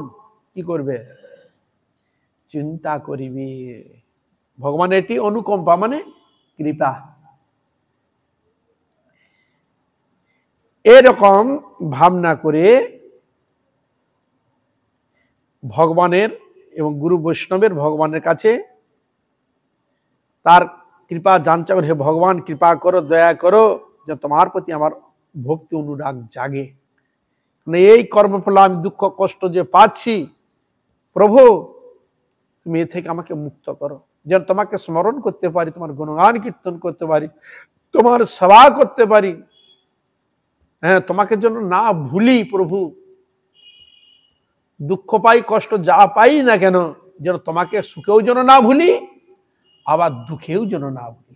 কি করবে? চিন্তা করিবে। ভগবান এটি অনুকম্পা মানে কৃপা। এরকম ভাবনা করে ভগবানের এবং গুরু বৈষ্ণবের ভগবানের কাছে তার কৃপা যাঞ্চা করে, হে ভগবান কৃপা করো, দয়া করো, যে তোমার প্রতি আমার ভক্তি অনুরাগ জাগে, মানে এই কর্মফল আমি দুঃখ কষ্ট যে পাচ্ছি, প্রভু তুমি এ থেকে আমাকে মুক্ত করো, যেন তোমাকে স্মরণ করতে পারি, তোমার গুণগান কীর্তন করতে পারি, তোমার সেবা করতে পারি, হ্যাঁ তোমাকে জন্য না ভুলি প্রভু, দুঃখ পাই কষ্ট যা পাই না কেন, যেন তোমাকে সুখেও যেন না ভুলি, আবার দুঃখেও যেন না ভুলি।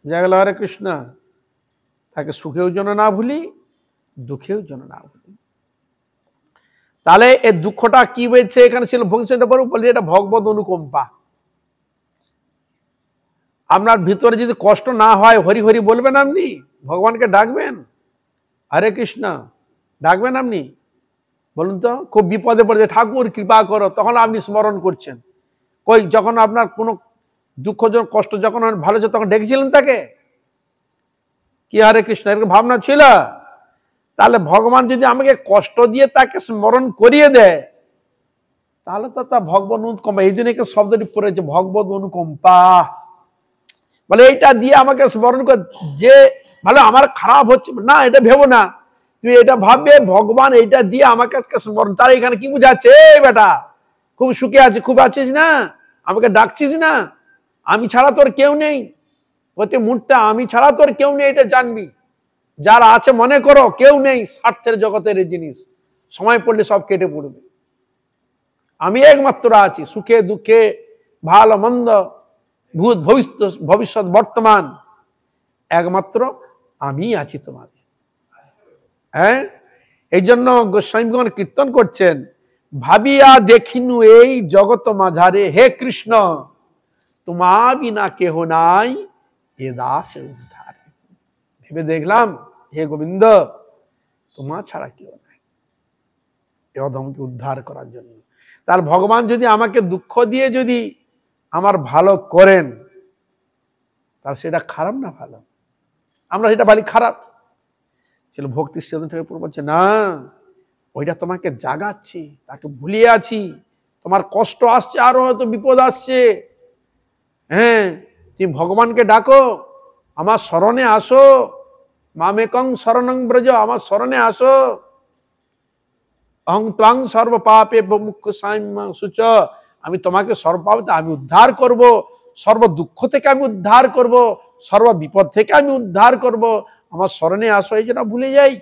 বুঝা গেল? হরে কৃষ্ণ। তাকে সুখেও যেন না ভুলি, দুঃখেও যেন না ভুলি। তাহলে এই দুঃখটা কি হয়েছে এখানে ছিল ভবিষ্যৎ বলে, এটা ভগবত অনুকম্পা। আপনার ভিতরে যদি কষ্ট না হয়, হরি হরি বলবেন, আপনি ভগবানকে ডাকবেন, হরে কৃষ্ণ ডাকবেন, আপনি বলুন তো, খুব বিপদে পড়েছে, ঠাকুর কৃপা করো, তখন আপনি স্মরণ করছেন। কই যখন আপনার কোনো দুঃখ যখন কষ্ট যখন ভালো ছিল তখন ডেকেছিলেন তাকে? কি হরে কৃষ্ণ এরকম ভাবনা ছিল? তাহলে ভগবান যদি আমাকে কষ্ট দিয়ে তাকে স্মরণ করিয়ে দেয়, তাহলে তো তা ভগবত অনুকম্পা। এই জন্য শব্দটি পড়েছে ভগবত অনুকম্পা, বলে এইটা দিয়ে আমাকে স্মরণ কর, যে ভালো আমার খারাপ হচ্ছে না এটা ভেবো না, তুই এটা ভাববে ভগবান এইটা দিয়ে আমাকে স্মরণ। তার এখানে কি বুঝাচ্ছে? বেটা খুব সুখে আছিস, খুব আছিস না, আমাকে ডাকছিস না, আমি ছাড়া তোর কেউ নেই, প্রতি মুহূর্তে আমি ছাড়া তোর কেউ নেই, এটা জানবি। যারা আছে মনে করো কেউ নেই, স্বার্থের জগতের এই জিনিস, সময় পড়লে সব কেটে পড়বে। আমি একমাত্র আছি, সুখে দুঃখে ভালো মন্দ ভূত ভবিষ্যৎ বর্তমান, একমাত্র আমি আছি তোমাদের। হ্যাঁ, এই জন্য গোস্বামীগণ কীর্তন করছেন, ভাবিয়া দেখিনু এই জগৎ মাঝারে, হে কৃষ্ণ তোমা বিনা কেহ নাই, এ দাস উদ্ধার। ভেবে দেখলাম হে গোবিন্দ তোমা ছাড়া কেউ নাই এ অধমকে উদ্ধার করার জন্য। তার ভগবান যদি আমাকে দুঃখ দিয়ে যদি আমার ভালো করেন, তার সেটা খারাপ না ভালো? আমরা সেটা বলি খারাপ। ছিল ভক্তির সেদিন থেকে বলছে না, ওইটা তোমাকে জাগাচ্ছি, তাকে ভুলিয়ে আছি, তোমার কষ্ট আসছে, আরো হয়তো বিপদ আসছে, হ্যাঁ তুমি ভগবানকে ডাকো, আমার শরণে আসো, মামেকং শরণং ব্রজ, আমার শরণে আসো, অহং ত্বং সর্ব পাপে মুখ্য সাম্য সুচ, আমি তোমাকে সর্বপাপে আমি উদ্ধার করব, সর্ব দুঃখ থেকে আমি উদ্ধার করব, সর্ব বিপদ থেকে আমি উদ্ধার করব, আমার শরণে আসো। এই জন্য ভুলে যাই।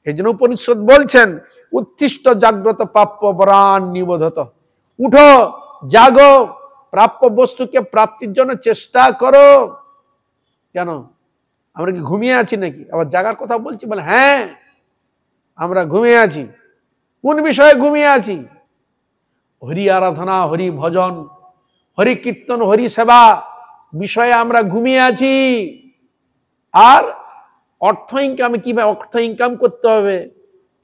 এই জন্য উপনিষদ বলছেন উত্তিষ্ঠ জাগ্রত প্রাপ্য বরান নিবোধত, উঠো জাগো, প্রাপ্য বস্তুকে প্রাপ্তির জন্য চেষ্টা করো। কেন আমরা কি ঘুমিয়ে আছি নাকি? আবার জাগার কথা বলছি, বলে হ্যাঁ আমরা ঘুমিয়ে আছি। কোন বিষয়ে ঘুমিয়ে আছি? হরি আরাধনা, হরি ভজন, হরি কীর্তন, হরি সেবা বিষয়ে আমরা ঘুমিয়ে আছি। আর অর্থ ইনকামে কিভাবে অর্থ ইনকাম করতে হবে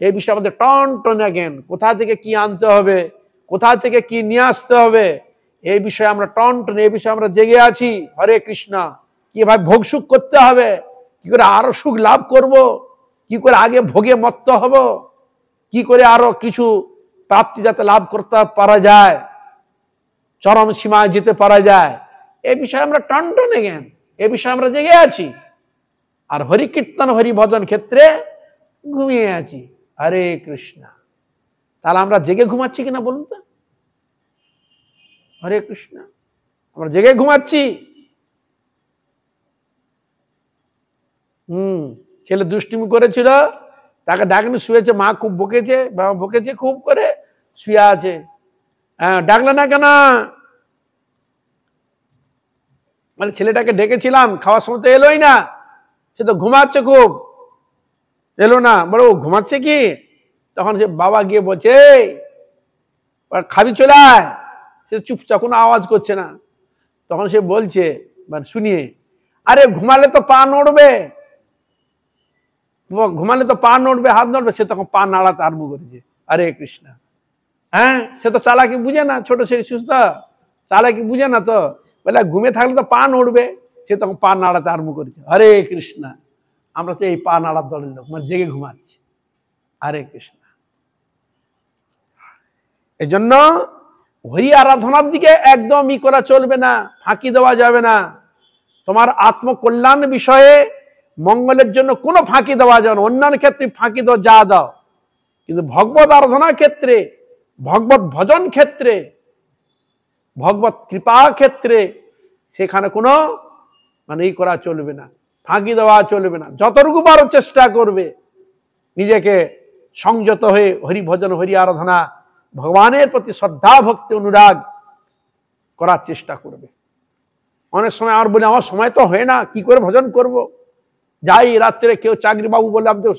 এই বিষয়ে আমাদের টন টন জ্ঞান, কোথা থেকে কি আনতে হবে, কোথা থেকে কি নিয়ে আসতে হবে, এই বিষয়ে আমরা টন টন, এই বিষয়ে আমরা জেগে আছি। হরে কৃষ্ণ, কিভাবে ভোগ সুখ করতে হবে, কি করে আরো সুখ লাভ করব, কি করে আগে ভোগে মত্ত হব, কি করে আরো কিছু প্রাপ্তি যাতে লাভ করতে পারা যায়, চরম সীমায় যেতে পারা যায়, এ বিষয়ে আমরা টনটনে জ্ঞান, এ বিষয়ে আমরা জেগে আছি। আর হরি কীর্তন হরি ভজন ক্ষেত্রে ঘুমিয়ে আছি। হরে কৃষ্ণ। তাহলে আমরা জেগে ঘুমাচ্ছি কিনা বলুন তো? হরে কৃষ্ণ। আমরা জেগে ঘুমাচ্ছি। ছেলে দুষ্টিমি করেছিল, তাকে ডাকনি, শুয়েছে, মা খুব বকেছে, বাবা বকেছে খুব করে, শুয়ে আছে। হ্যাঁ, ডাকলে না কেন? মানে ছেলেটাকে ডেকেছিলাম, খাওয়ার সময় তো এলোই না, সে তো ঘুমাচ্ছে খুব, এলো না। বলো ঘুমাচ্ছে কি? তখন সে বাবা গিয়ে বলছে, খাবি চলে আয়। সে চুপচাপ, কোনো আওয়াজ করছে না। তখন সে বলছে, মানে শুনিয়ে, আরে ঘুমালে তো পা নড়বে, ঘুমালে তো পা নড়বে, হাত নড়বে। সে তখন পা নাড়াতে আরম্ভ করেছে। হরে কৃষ্ণ। হ্যাঁ, সে তো চালাকি বুঝে না, ছোট সে সুস্থ চালাকি বুঝে না। তো বলে ঘুমে থাকলে তো পা নড়বে, সে তখন পা নাড়াতে আরম্ভ করেছে। হরে কৃষ্ণ। আমরা তো এই পা নাড়ার দলের লোক, মানে জেগে ঘুমাচ্ছি। হরে কৃষ্ণ। এই জন্য হরি আরাধনার দিকে একদমই করা চলবে না, ফাঁকি দেওয়া যাবে না। তোমার আত্মকল্যাণ বিষয়ে মঙ্গলের জন্য কোনো ফাঁকি দেওয়া যাবে না। অন্যান্য ক্ষেত্রে ফাঁকি দাও, যা দাও, কিন্তু ভগবত আরাধনার ক্ষেত্রে, ভগবত ভজন ক্ষেত্রে, ভগবত কৃপা ক্ষেত্রে সেখানে কোনো মানে এই করা চলবে না, ফাঁকি দেওয়া চলবে না। যতটুকু পারো চেষ্টা করবে নিজেকে সংযত হয়ে হরি ভজন হরি আরাধনা, ভগবানের প্রতি শ্রদ্ধা ভক্তি অনুরাগ করার চেষ্টা করবে। অনেক সময় আর বলে, আমার সময় তো হয় না, কি করে ভজন করব? যাই রাত্রে, কেউ চাকরি বাবু বললাম তো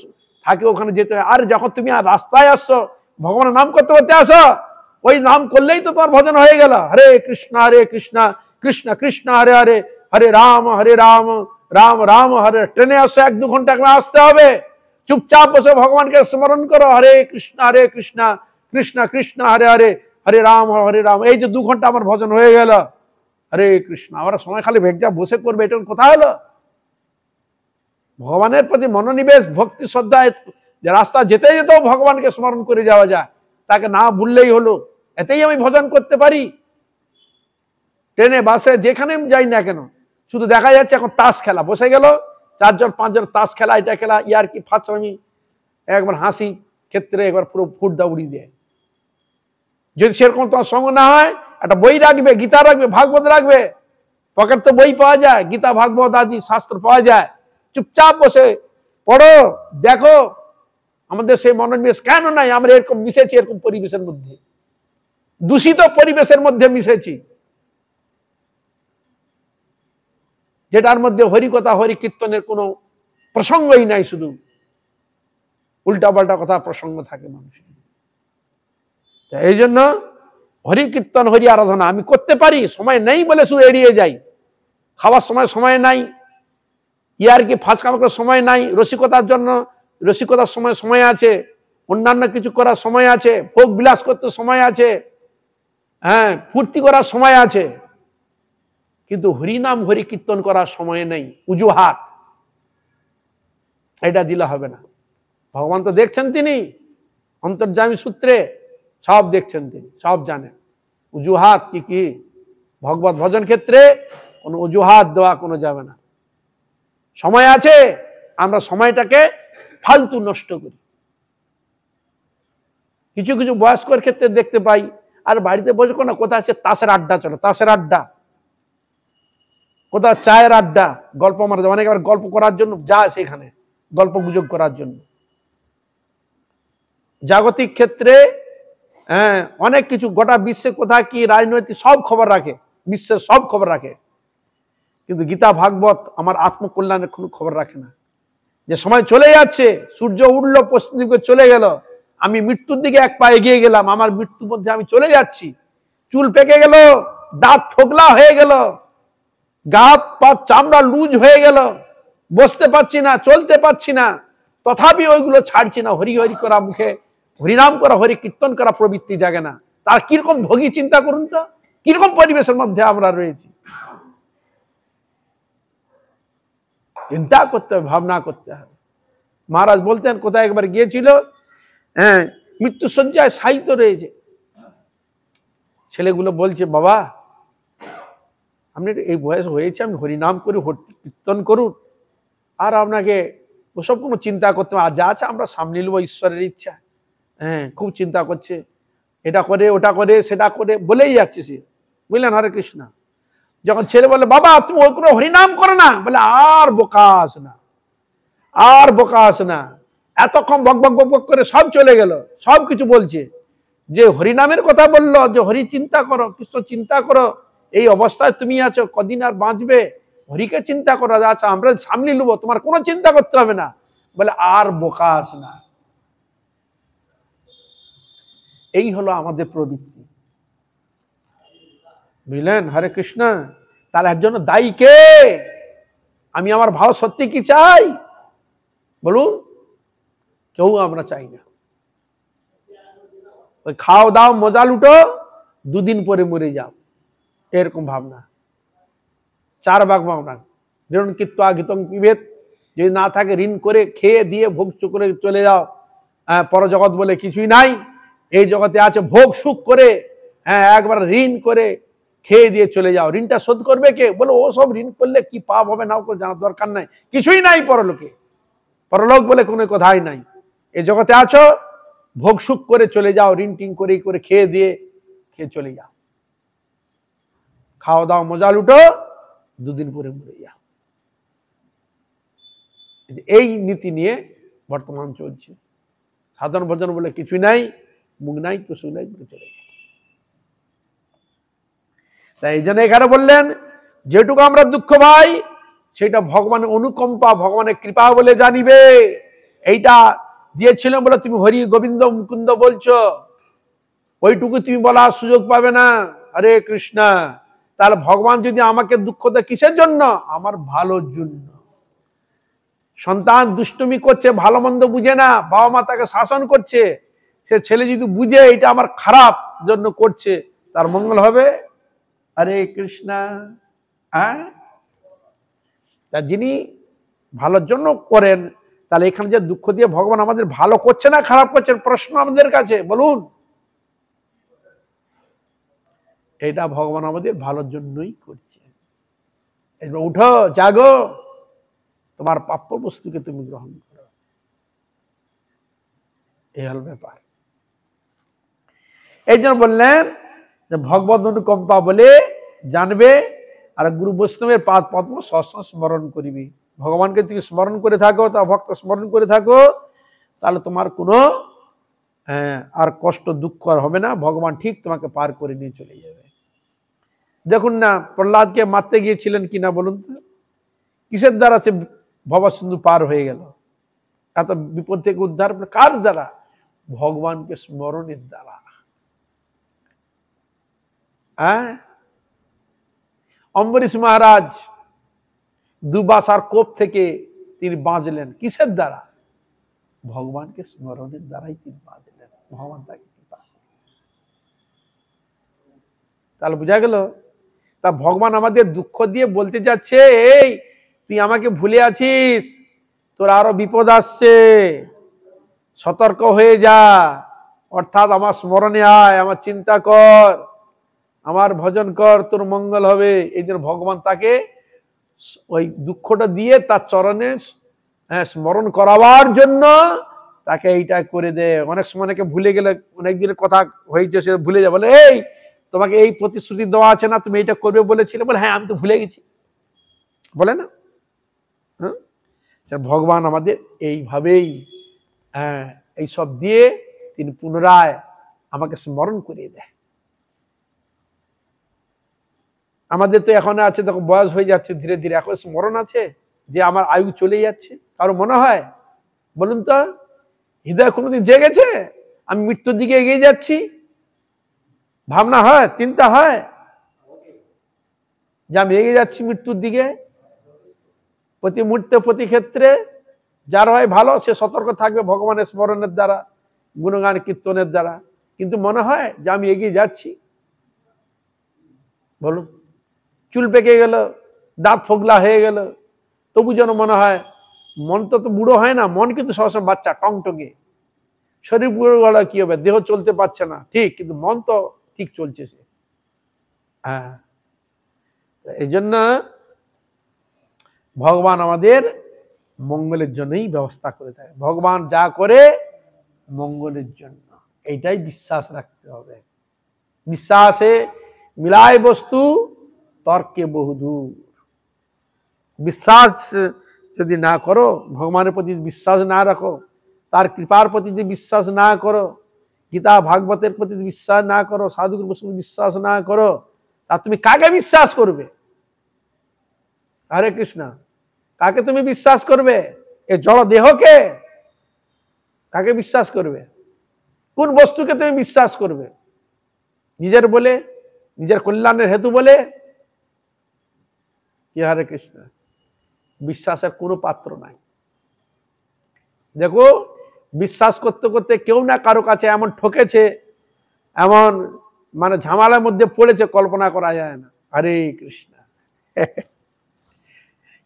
থাকে, ওখানে যেতে হয়। আর যখন তুমি আর রাস্তায় আসছো, ভগবানের নাম করতে করতে আসো, ওই নাম করলেই তো তোমার ভজন হয়ে গেল। হরে কৃষ্ণ কৃষ্ণ কৃষ্ণ হরে হরে, হরে রাম রাম রাম হরে। ট্রেনে আসো, 1-2 ঘন্টা আসতে হবে, চুপচাপ বসে ভগবানকে স্মরণ করো। হরে কৃষ্ণ কৃষ্ণ কৃষ্ণ হরে হরে, হরে রাম। এই যে 2 ঘন্টা আমার ভজন হয়ে গেল। হরে কৃষ্ণ। আমরা সময় খালি ভেগজা বসে করবে, এটা কথা হলো? ভগবানের প্রতি মনোনিবেশ, ভক্তি শ্রদ্ধা, যে রাস্তা যেতে যেতেও ভগবানকে স্মরণ করে যাওয়া যায়, তাকে না ভুললেই হলো, এতেই আমি ভজন করতে পারি। ট্রেনে বাসে যেখানে যাই না কেন, শুধু দেখা যাচ্ছে এখন তাস খেলা, বসে গেল 4-5 তাস খেলা, এটা খেলা, ইয়ার কি ফাঁচরামি, একবার হাসি ক্ষেত্রে একবার পুরো ফুটদা উড়িয়ে দেয়। যদি সেরকম তোমার সঙ্গ না হয়, একটা বই রাখবে, গীতা রাখবে, ভাগবত রাখবে, পকেট তো বই পাওয়া যায়, গীতা ভাগবত আদি শাস্ত্র পাওয়া যায়। চুপচাপ বসে পড়ো, দেখো আমাদের সেই মনোনিবেশ কেন নাই। আমরা এরকম মিশেছি, এরকম পরিবেশের মধ্যে, দূষিত পরিবেশের মধ্যে মিশেছি, যেটার মধ্যে হরিকথা হরি কীর্তনের কোনো প্রসঙ্গই নাই, শুধু উল্টাপাল্টা কথা প্রসঙ্গ থাকে মানুষের। এই জন্য হরি কীর্তন হরি আরাধনা আমি করতে পারি, সময় নেই বলে শুধু এড়িয়ে যাই। খাওয়ার সময় নাই, ইয়ার কি ফাঁসকামার সময় নাই, রসিকতার জন্য রসিকতার সময় আছে, অন্যান্য কিছু করার সময় আছে, ভোগ বিলাস করতে সময় আছে, হ্যাঁ, ফুর্তি করার সময় আছে, কিন্তু হরিনাম হরি কীর্তন করার সময় নেই। উজুহাত এটা দিলে হবে না। ভগবান তো দেখছেন, তিনি অন্তর্যামী সূত্রে সব দেখছেন, তিনি সব জানেন। উজুহাত কি কি ভগবত ভজন ক্ষেত্রে কোনো অজুহাত দেওয়া কোনো যাবে না। সময় আছে, আমরা সময়টাকে ফালতু নষ্ট করি। কিছু কিছু বয়স্কর ক্ষেত্রে দেখতে পাই, আর বাড়িতে বসে কোনো কোথায় আছে তাসের আড্ডা চলে, তাসের আড্ডা, কোথাও চায়ের আড্ডা, গল্প মারা যায়, অনেক আবার গল্প করার জন্য যায় সেখানে, গল্প গুজব করার জন্য। জাগতিক ক্ষেত্রে হ্যাঁ অনেক কিছু, গোটা বিশ্বে কোথায় কি রাজনৈতিক সব খবর রাখে, বিশ্বের সব খবর রাখে, কিন্তু গীতা ভাগবত আমার আত্মকল্যাণের কোনো খবর রাখে না। যে সময় চলে যাচ্ছে, সূর্য উঠলো পশ্চিম দিকে চলে গেল, আমি মৃত্যুর দিকে এক পা এগিয়ে গেলাম, আমার মৃত্যুর মধ্যে আমি চলে যাচ্ছি, চুল পেকে গেল, দাঁত ফোকলা হয়ে গেল, গা পা চামড়া লুজ হয়ে গেল, বসতে পারছি না, চলতে পারছি না, তথাপি ওইগুলো ছাড়ছি না। হরি হরি করা, মুখে হরিনাম করা, হরি কীর্তন করা প্রবৃত্তি জাগে না। তার কিরকম ভোগী চিন্তা করুন তো, কিরকম পরিবেশের মধ্যে আমরা রয়েছি। চিন্তা করতে হবে, ভাবনা করতে হবে। মহারাজ বলতেন, কোথায় একবার গিয়েছিল, হ্যাঁ, মৃত্যুশয্যায় শায়িত রয়েছে। ছেলেগুলো বলছে, বাবা আপনি এই বয়স হয়েছে, আপনি হরিনাম করে কীর্তন করুন, আর আপনাকে ওসব কোনো চিন্তা করতে হবে, আর যা আছে আমরা সামনে নেব ঈশ্বরের ইচ্ছা। হ্যাঁ, খুব চিন্তা করছে, এটা করে ওটা করে সেটা করে বলেই যাচ্ছে সে, বুঝলেন? হরে কৃষ্ণ। যখন ছেলে বলে, বাবা তুমি ওই কোনো হরিনাম করো না, বলে আর বোকাস না, আর বোকাস না। এতক্ষণ বক বক বক বক করে সব চলে গেল, সব কিছু বলছে, যে হরিনামের কথা বললো, যে হরি চিন্তা করো, কৃষ্ণ চিন্তা করো, এই অবস্থায় তুমি আছো, কদিন আর বাঁচবে, হরিকে চিন্তা করো, আচ্ছা আমরা সামনে নেবো, তোমার কোনো চিন্তা করতে হবে না। বলে আর বোকাস না। এই হলো আমাদের প্রবৃত্তি, বুঝলেন? হরে কৃষ্ণ। তাহলে এর জন্য দায়ী কে? আমি আমার ভাব সত্যি কি চাই? বলুন, কেউ আমরা চাই না। ওই খাও দাও মজা লুটো, দুদিন পরে মরে যাও, এরকম ভাবনা। 4 ভাগ ভাবনা। ঋণ কৃত্বা ঘৃতং পিবেত, যদি না থাকে ঋণ করে খেয়ে দিয়ে ভোগ করে চলে যাও। পরজগৎ বলে কিছুই নাই, এই জগতে আছে ভোগ সুখ করে, একবার ঋণ করে খেয়ে দিয়ে চলে যাও। ঋণটা শোধ করবে কে? বলো ও সব ঋণ করলে কি পাপ হবে না করে জানার দরকার নাই, কিছুই নাই পরলোকে, পরলোক বলে কোনো কথাই নাই। এই জগতে আছো, ভোগ সুখ করে চলে যাও, ঋণ টিন করে করে খেয়ে দিয়ে চলে যাও, খাও দাও মজা লুটো, দুদিন পরে মরে যাও। এই নীতি নিয়ে বর্তমান চলছে। সাধন ভজন বলে কিছুই নাই, মুখ নাই তো শুনে চলে যায়। তাই এই জন্য এখানে বললেন, যেটুকু আমরা দুঃখ পাই সেটা ভগবানের অনুকম্পা, ভগবানের কৃপা বলে জানিবে। এইটা দিয়েছিলাম বলে তুমি হরি গোবিন্দ মুকুন্দ বলছো, ওইটুকু তুমি বলার সুযোগ পাবে না। হরে কৃষ্ণ। তাহলে ভগবান যদি আমাকে দুঃখ দেয় কিসের জন্য? আমার ভালোর জন্য। সন্তান দুষ্টুমি করছে, ভালো মন্দ বুঝে না, বাবা মা তাকে শাসন করছে, সে ছেলে যদি বুঝে এটা আমার খারাপ জন্য করছে, তার মঙ্গল হবে? হরে কৃষ্ণ। তা যিনি ভালোর জন্য করেন, তাহলে এখানে যে দুঃখ দিয়ে ভগবান আমাদের ভালো করছে না খারাপ করছেন, প্রশ্ন আমাদের কাছে, বলুন। এটা ভগবান আমাদের ভালোর জন্যই করছে। এবার উঠো, জাগো, তোমার প্রাপ্য বস্তুকে তুমি গ্রহণ করো, এই হল ব্যাপার। এই জন্য বললেন যে ভগবত অনুকম্পা বলে জানবে, আর গুরু বৈষ্ণবের পাদ পদ্ম সবসময় স্মরণ করিবি। ভগবানকে তুমি স্মরণ করে থাকো, তা ভক্ত স্মরণ করে থাকো, তাহলে তোমার কোনো আর কষ্ট দুঃখ আর হবে না, ভগবান ঠিক তোমাকে পার করে নিয়ে চলে যাবে। দেখুন না, প্রহ্লাদকে মারতে গিয়েছিলেন কিনা বলুন তো, কিসের দ্বারা সে ভবসিন্ধু পার হয়ে গেল? এত বিপদ থেকে উদ্ধার কার দ্বারা? ভগবানকে স্মরণের দ্বারা। অম্বরীশ মহারাজ দুবাসার কোপ থেকে তিনি বাঁচলেন কিসের দ্বারা? ভগবানকে স্মরণের দ্বারাই তিনি বাঁচলেন, ভগবান তাকে কৃপা। তাহলে বোঝা গেল, তা ভগবান আমাদের দুঃখ দিয়ে বলতে যাচ্ছে, এই তুই আমাকে ভুলে আছিস, তোর আরো বিপদ আসছে, সতর্ক হয়ে যা, অর্থাৎ আমার স্মরণে আয়, আমার চিন্তা কর, আমার ভজন কর, তোর মঙ্গল হবে। এই জন্য ভগবান তাকে ওই দুঃখটা দিয়ে তার চরণে স্মরণ করাবার জন্য তাকে এইটা করে দেয়। অনেক সময় অনেকে ভুলে গেলে, অনেক দিনের কথা হয়েছে, সে ভুলে যায়, বলে এই তোমাকে এই প্রতিশ্রুতি দেওয়া আছে না, তুমি এইটা করবে বলেছিলে, বলে হ্যাঁ আমি তো ভুলে গেছি, বলে না? ভগবান আমাদের এইভাবেই এইসব দিয়ে তিনি পুনরায় আমাকে স্মরণ করিয়ে দেয়। আমাদের তো এখন আছে, দেখো বয়স হয়ে যাচ্ছে ধীরে ধীরে, এখন স্মরণ আছে যে আমার আয়ু চলে যাচ্ছে? কারো মনে হয়? বলুন তো, হৃদয় কোনোদিন জেগেছে আমি মৃত্যুর দিকে এগিয়ে যাচ্ছি? ভাবনা হয়, চিন্তা হয় যে আমি এগিয়ে যাচ্ছি মৃত্যুর দিকে? প্রতি মুহূর্তে প্রতি ক্ষেত্রে যার হয় ভালো, সে সতর্ক থাকবে ভগবানের স্মরণের দ্বারা, গুণগান কীর্তনের দ্বারা। কিন্তু মনে হয় যে আমি এগিয়ে যাচ্ছি? বলুন, চুল পেকে গেল, দাঁত ফোগলা হয়ে গেল, তবু যেন মনে হয়, মন তো বুড়ো হয় না, মন কিন্তু সবসময় বাচ্চা, টংটকে। শরীর গড়া কি হবে, দেহ চলতে পারছে না ঠিক, কিন্তু মন তো ঠিক চলছে সে। হ্যাঁ, এই জন্য ভগবান আমাদের মঙ্গলের জন্যই ব্যবস্থা করে থাকে। ভগবান যা করে মঙ্গলের জন্য, এইটাই বিশ্বাস রাখতে হবে। বিশ্বাসে মিলায় বস্তু, তর্কে বহুদূর। বিশ্বাস যদি না করো, ভগবানের প্রতি বিশ্বাস না রাখো, তার কৃপার প্রতি যদি বিশ্বাস না করো, গীতা ভাগবতের প্রতি বিশ্বাস না করো, সাধুগুরু বৈষ্ণব বিশ্বাস না করো, তা তুমি কাকে বিশ্বাস করবে? হরে কৃষ্ণ, কাকে তুমি বিশ্বাস করবে? এ জড় দেহকে? কাকে বিশ্বাস করবে? কোন বস্তুকে তুমি বিশ্বাস করবে? নিজের বলে, নিজের কল্যাণের হেতু বলে? কি হরে কৃষ্ণ, বিশ্বাসের কোনো পাত্র নাই। দেখো, বিশ্বাস করতে করতে কেউ না কারো কাছে এমন ঠকেছে, এমন মানে ঝামেলার মধ্যে পড়েছে, কল্পনা করা যায় না। হরে কৃষ্ণ।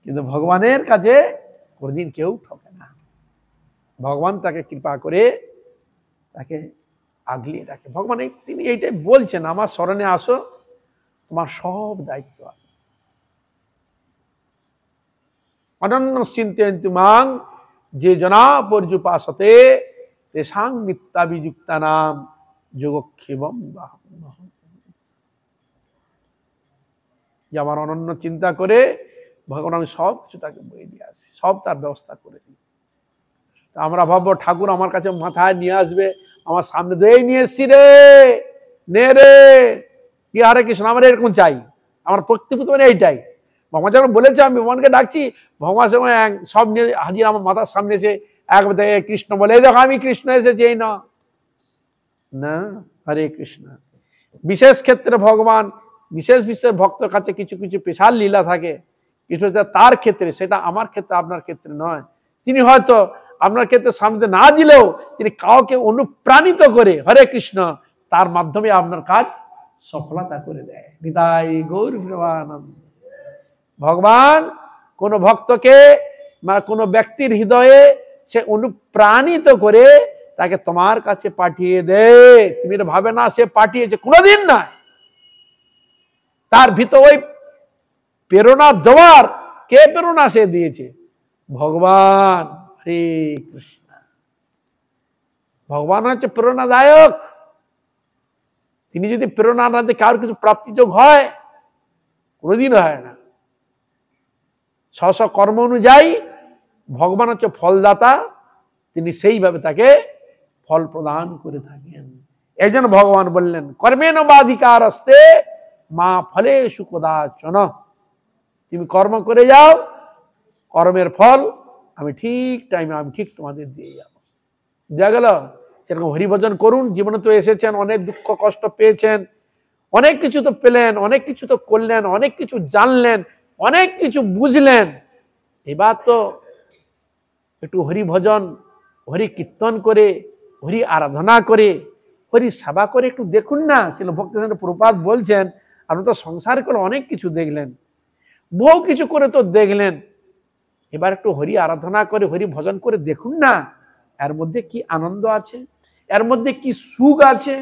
কিন্তু ভগবানের কাছে কোনদিন কেউ ঠকে না। ভগবান তাকে কৃপা করে তাকে আগলিয়ে রাখে। ভগবান তিনি এইটাই বলছেন, আমার শরণে আসো, তোমার সব দায়িত্ব আছে। অনন্য চিন্তয়ন্তি মাং যে জনা পর্যুপাসতে তেষাং মিথ্যাবিযুক্তানাম যোগক্ষেমম বাহম্যহম। যে আমার অনন্য চিন্তা করে ভগবান আমি সব কিছু তাকে বয়ে দিয়ে আসি, সব তার ব্যবস্থা করে দিই। আমরা ভাববো ঠাকুর আমার কাছে মাথায় নিয়ে আসবে, আমার সামনে দিয়ে নিয়ে এসছি রে, নে রে, কি হরে কৃষ্ণ, আমার এরকম চাই, আমার প্রকৃতি মানে এইটাই। ভগবান যখন বলেছে আমি ভগবানকে ডাকছি, ভগবান সময় সব নিয়ে হাজির আমার মাথার সামনে এসে একবার দেখে কৃষ্ণ বলে, এই দেখো আমি কৃষ্ণ এসেছি, এই না না। হরে কৃষ্ণ। বিশেষ ক্ষেত্রে ভগবান বিশেষ বিশেষ ভক্তর কাছে কিছু কিছু স্পেশাল লীলা থাকে, কিছু তার ক্ষেত্রে, সেটা আমার ক্ষেত্রে আপনার ক্ষেত্রে নয়। তিনি হয়তো আপনার ক্ষেত্রে সামনে না দিলেও তিনি কাউকে অনুপ্রাণিত করে, হরে কৃষ্ণ, তার মাধ্যমে আপনার কাজ সফলতা করে দেয়। নিতাই গৌর প্রেমানন্দ। ভগবান কোন ভক্তকে বা কোন ব্যক্তির হৃদয়ে সে অনুপ্রাণিত করে তাকে তোমার কাছে পাঠিয়ে দেয়। তুমি ভাবে না সে পাঠিয়েছে, কোনোদিন না। তার ভিতর ওই প্রেরণা দেওয়ার কে প্রেরণা সে দিয়েছে? ভগবান। হরে কৃষ্ণ। ভগবান হচ্ছে প্রেরণাদায়ক। তিনি যদি প্রেরণা না দিয়ে কারোর কিছু প্রাপ্তিযোগ হয়, কোনোদিন হয় না। স্ব কর্ম অনুযায়ী ভগবান হচ্ছে ফলদাতা, তিনি সেইভাবে তাকে ফল প্রদান করে থাকেন। এই জন্য ভগবান বললেন, কর্মেণ বাধিকার আসতে মা ফলেষু কদাচন। তুমি কর্ম করে যাও, কর্মের ফল আমি ঠিক টাইমে, আমি ঠিক তোমাদের দিয়ে যাবো। দেখা গেল? সেরকম হরিভজন করুন। জীবনে তো এসেছেন, অনেক দুঃখ কষ্ট পেয়েছেন, অনেক কিছু তো পেলেন, অনেক কিছু তো করলেন, অনেক কিছু জানলেন, অনেক কিছু বুঝলেন। এবার তো একটু হরি ভজন, হরি কীর্তন করে, হরি আরাধনা করে, হরি সেবা করে একটু দেখুন না। শ্রীল ভক্তিসিদ্ধ প্রভুপাদ বলছেন, আপনি তো সংসার করে অনেক কিছু দেখলেন, বহু কিছু করে তো দেখলেন, এবার একটু হরি আরাধনা করে, হরি ভজন করে দেখুন না, এর মধ্যে কি আনন্দ আছে, এর মধ্যে কি সুখ আছে,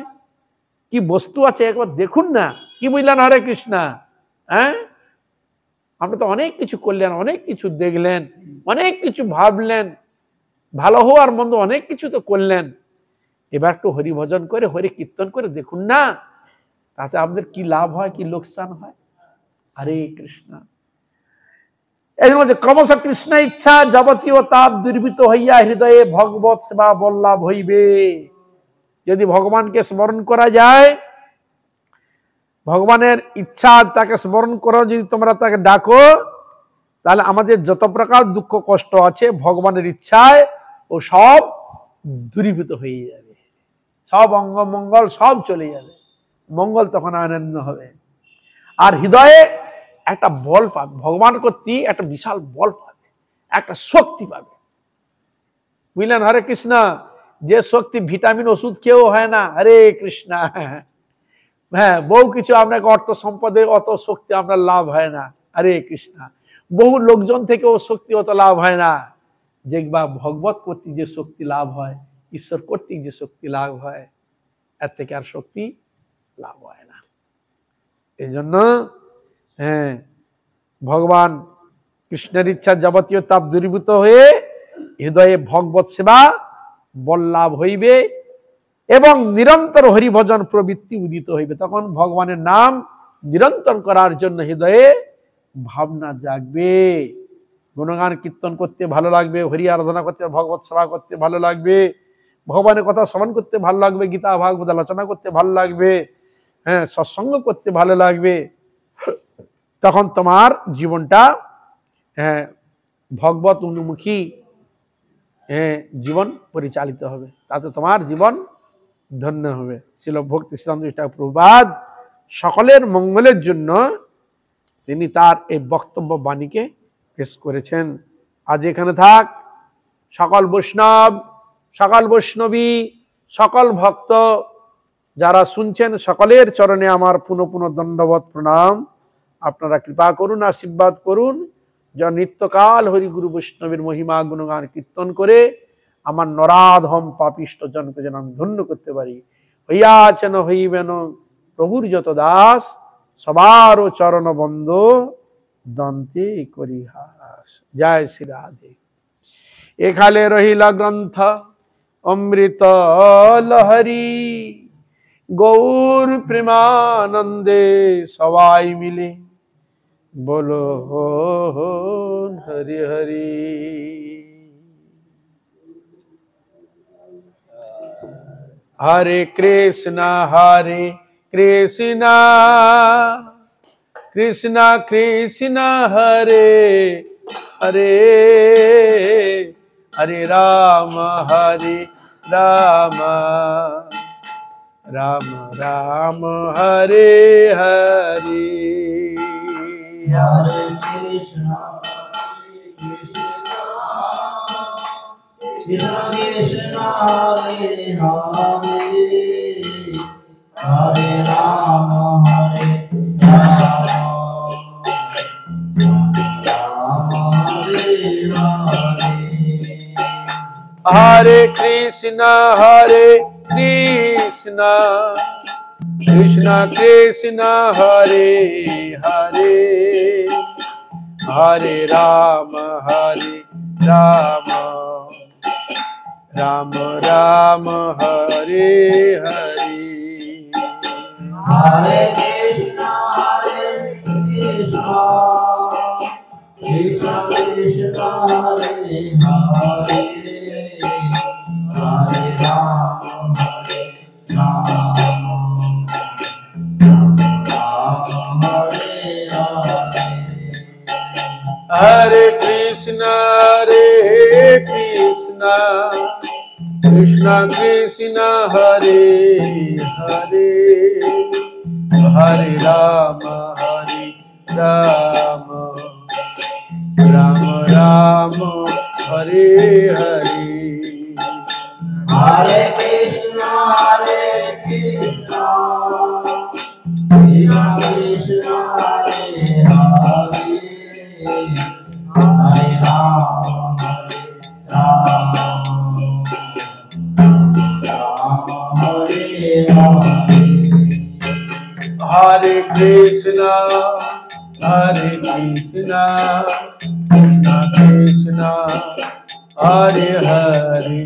কি বস্তু আছে, একবার দেখুন না। কি বুঝলেন হরে কৃষ্ণ? হ্যাঁ, আপনি তো অনেক কিছু করলেন, অনেক কিছু দেখলেন, অনেক কিছু ভাবলেন, ভালো হওয়ার মন্দ অনেক কিছু তো করলেন। এবার একটু হরি ভজন করে, হরি কীর্তন করে দেখুন না, তাতে আপনাদের কি লাভ হয়, কি লোকসান হয়। হরে কৃষ্ণ। এই জন্য ক্রমশ কৃষ্ণ ইচ্ছা যাবতীয় তাপ দুর্বৃত হইয়া হৃদয়ে ভগবত সেবা বল্লাভ হইবে। যদি ভগবানকে স্মরণ করা যায়, ভগবানের ইচ্ছা, তাকে স্মরণ করো, যদি তোমরা তাকে ডাকো, তাহলে আমাদের যত প্রকার দুঃখ কষ্ট আছে ভগবানের ইচ্ছায় ও সব দূরীভূত হয়ে যাবে, সব অঙ্গ মঙ্গল সব চলে যাবে, মঙ্গল তখন আনন্দ হবে। আর হৃদয়ে একটা বল পাবে, ভগবান কর্তৃক একটা বিশাল বল পাবে, একটা শক্তি পাবে। বুঝলেন হরে কৃষ্ণ? যে শক্তি ভিটামিন ওষুধ খেয়েও হয় না। হরে কৃষ্ণ। হ্যাঁ, বহু কিছু আপনাকে অর্থ সম্পদে অত শক্তি আপনার লাভ হয় না। হরে কৃষ্ণ। বহু লোকজন থেকেও শক্তি অত লাভ হয় না। দেখবা ভগবত কর্তৃক যে শক্তি লাভ হয়, ঈশ্বর কর্তৃক যে শক্তি লাভ হয় এর থেকে আর শক্তি লাভ হয় না। এই জন্য ভগবান কৃষ্ণের ইচ্ছা যাবতীয় তাপ দূরীভূত হয়ে হৃদয়ে ভগবত সেবা বল লাভ হইবে এবং নিরন্তর হরিভজন প্রবৃত্তি উদিত হইবে। তখন ভগবানের নাম নিরন্তর করার জন্য হৃদয়ে ভাবনা জাগবে, গুণগান কীর্তন করতে ভালো লাগবে, হরি আরাধনা করতে, ভগবত সেবা করতে ভালো লাগবে, ভগবানের কথা শ্রবণ করতে ভালো লাগবে, গীতা ভাগবত আলোচনা করতে ভালো লাগবে, সৎসঙ্গ করতে ভালো লাগবে। তখন তোমার জীবনটা ভগবত উন্মুখী জীবন পরিচালিত হবে, তাতে তোমার জীবন ধন্য হবে। ছিল ভক্তি সিদ্ধান্ত প্রভুপাদ সকলের মঙ্গলের জন্য তিনি তার এই বক্তব্য বাণীকে পেশ করেছেন। আজ এখানে থাক। সকল বৈষ্ণব, সকল বৈষ্ণবী, সকল ভক্ত যারা শুনছেন সকলের চরণে আমার পুনঃ পুনঃ দণ্ডবত প্রণাম। আপনারা কৃপা করুন, আশীর্বাদ করুন, যা নিত্যকাল হরিগুরু বৈষ্ণবের মহিমা গুণগান কীর্তন করে আমার নরাধম পাপিষ্ট জনকে যেন আমি ধন্য করতে পারি। হইয়াছেন হইবেন প্রভুর যত দাস, সবারও চরণ বন্দ দন্তে করিহাস। জয় শ্রী রাধে। এখালে রহিলা গ্রন্থ অমৃত লহরী, গৌর প্রেমানন্দে সবাই মিলে বলো হরি হরি। হরে কৃষ্ণ কৃষ্ণ কৃষ্ণ কৃষ্ণ হরে হরে, হরে Ram Ram Ram Ram Hare Hare. Hare Krishna, Krishna Krishna, Hare Hare, Hare Rama, Hare Rama, Rama Hare Hare. Hare Krishna, Krishna Krishna, Hare Hare, Hare Rama, Rama Rama, Hare Hare. Hare Krishna, Krishna Krishna, Hare Hare, Hare Rama, Hare Krishna, Krishna Krishna, Hare Hare, Hare Rama, Rama Rama, Hare Hare. Hare Krishna, Krishna Krishna, Hare Hare, Hare Rama, Rama Hare Hare. Hare Krishna, Krishna Krishna, Hare Hare,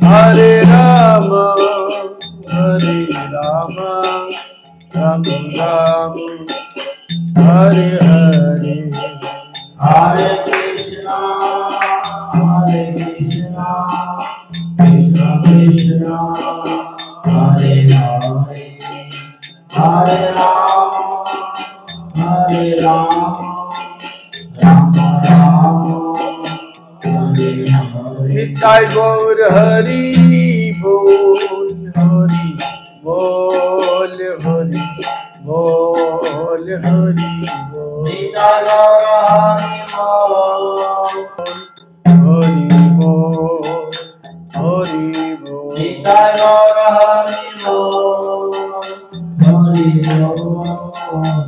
Hare Rama, Rama Rama, Hare Hare. Hare Krishna, Krishna Krishna, Hare Hare, Hare Rama, Rama Rama, Hare Hare. Nitai Gaur Hari Bol, Hari Bol, Hari Bol, Hari Bol. Nitai Gaur Hari Bol, Hari Bol, Hari Bol. Nitai Gaur Hari Bol, Hari Bol,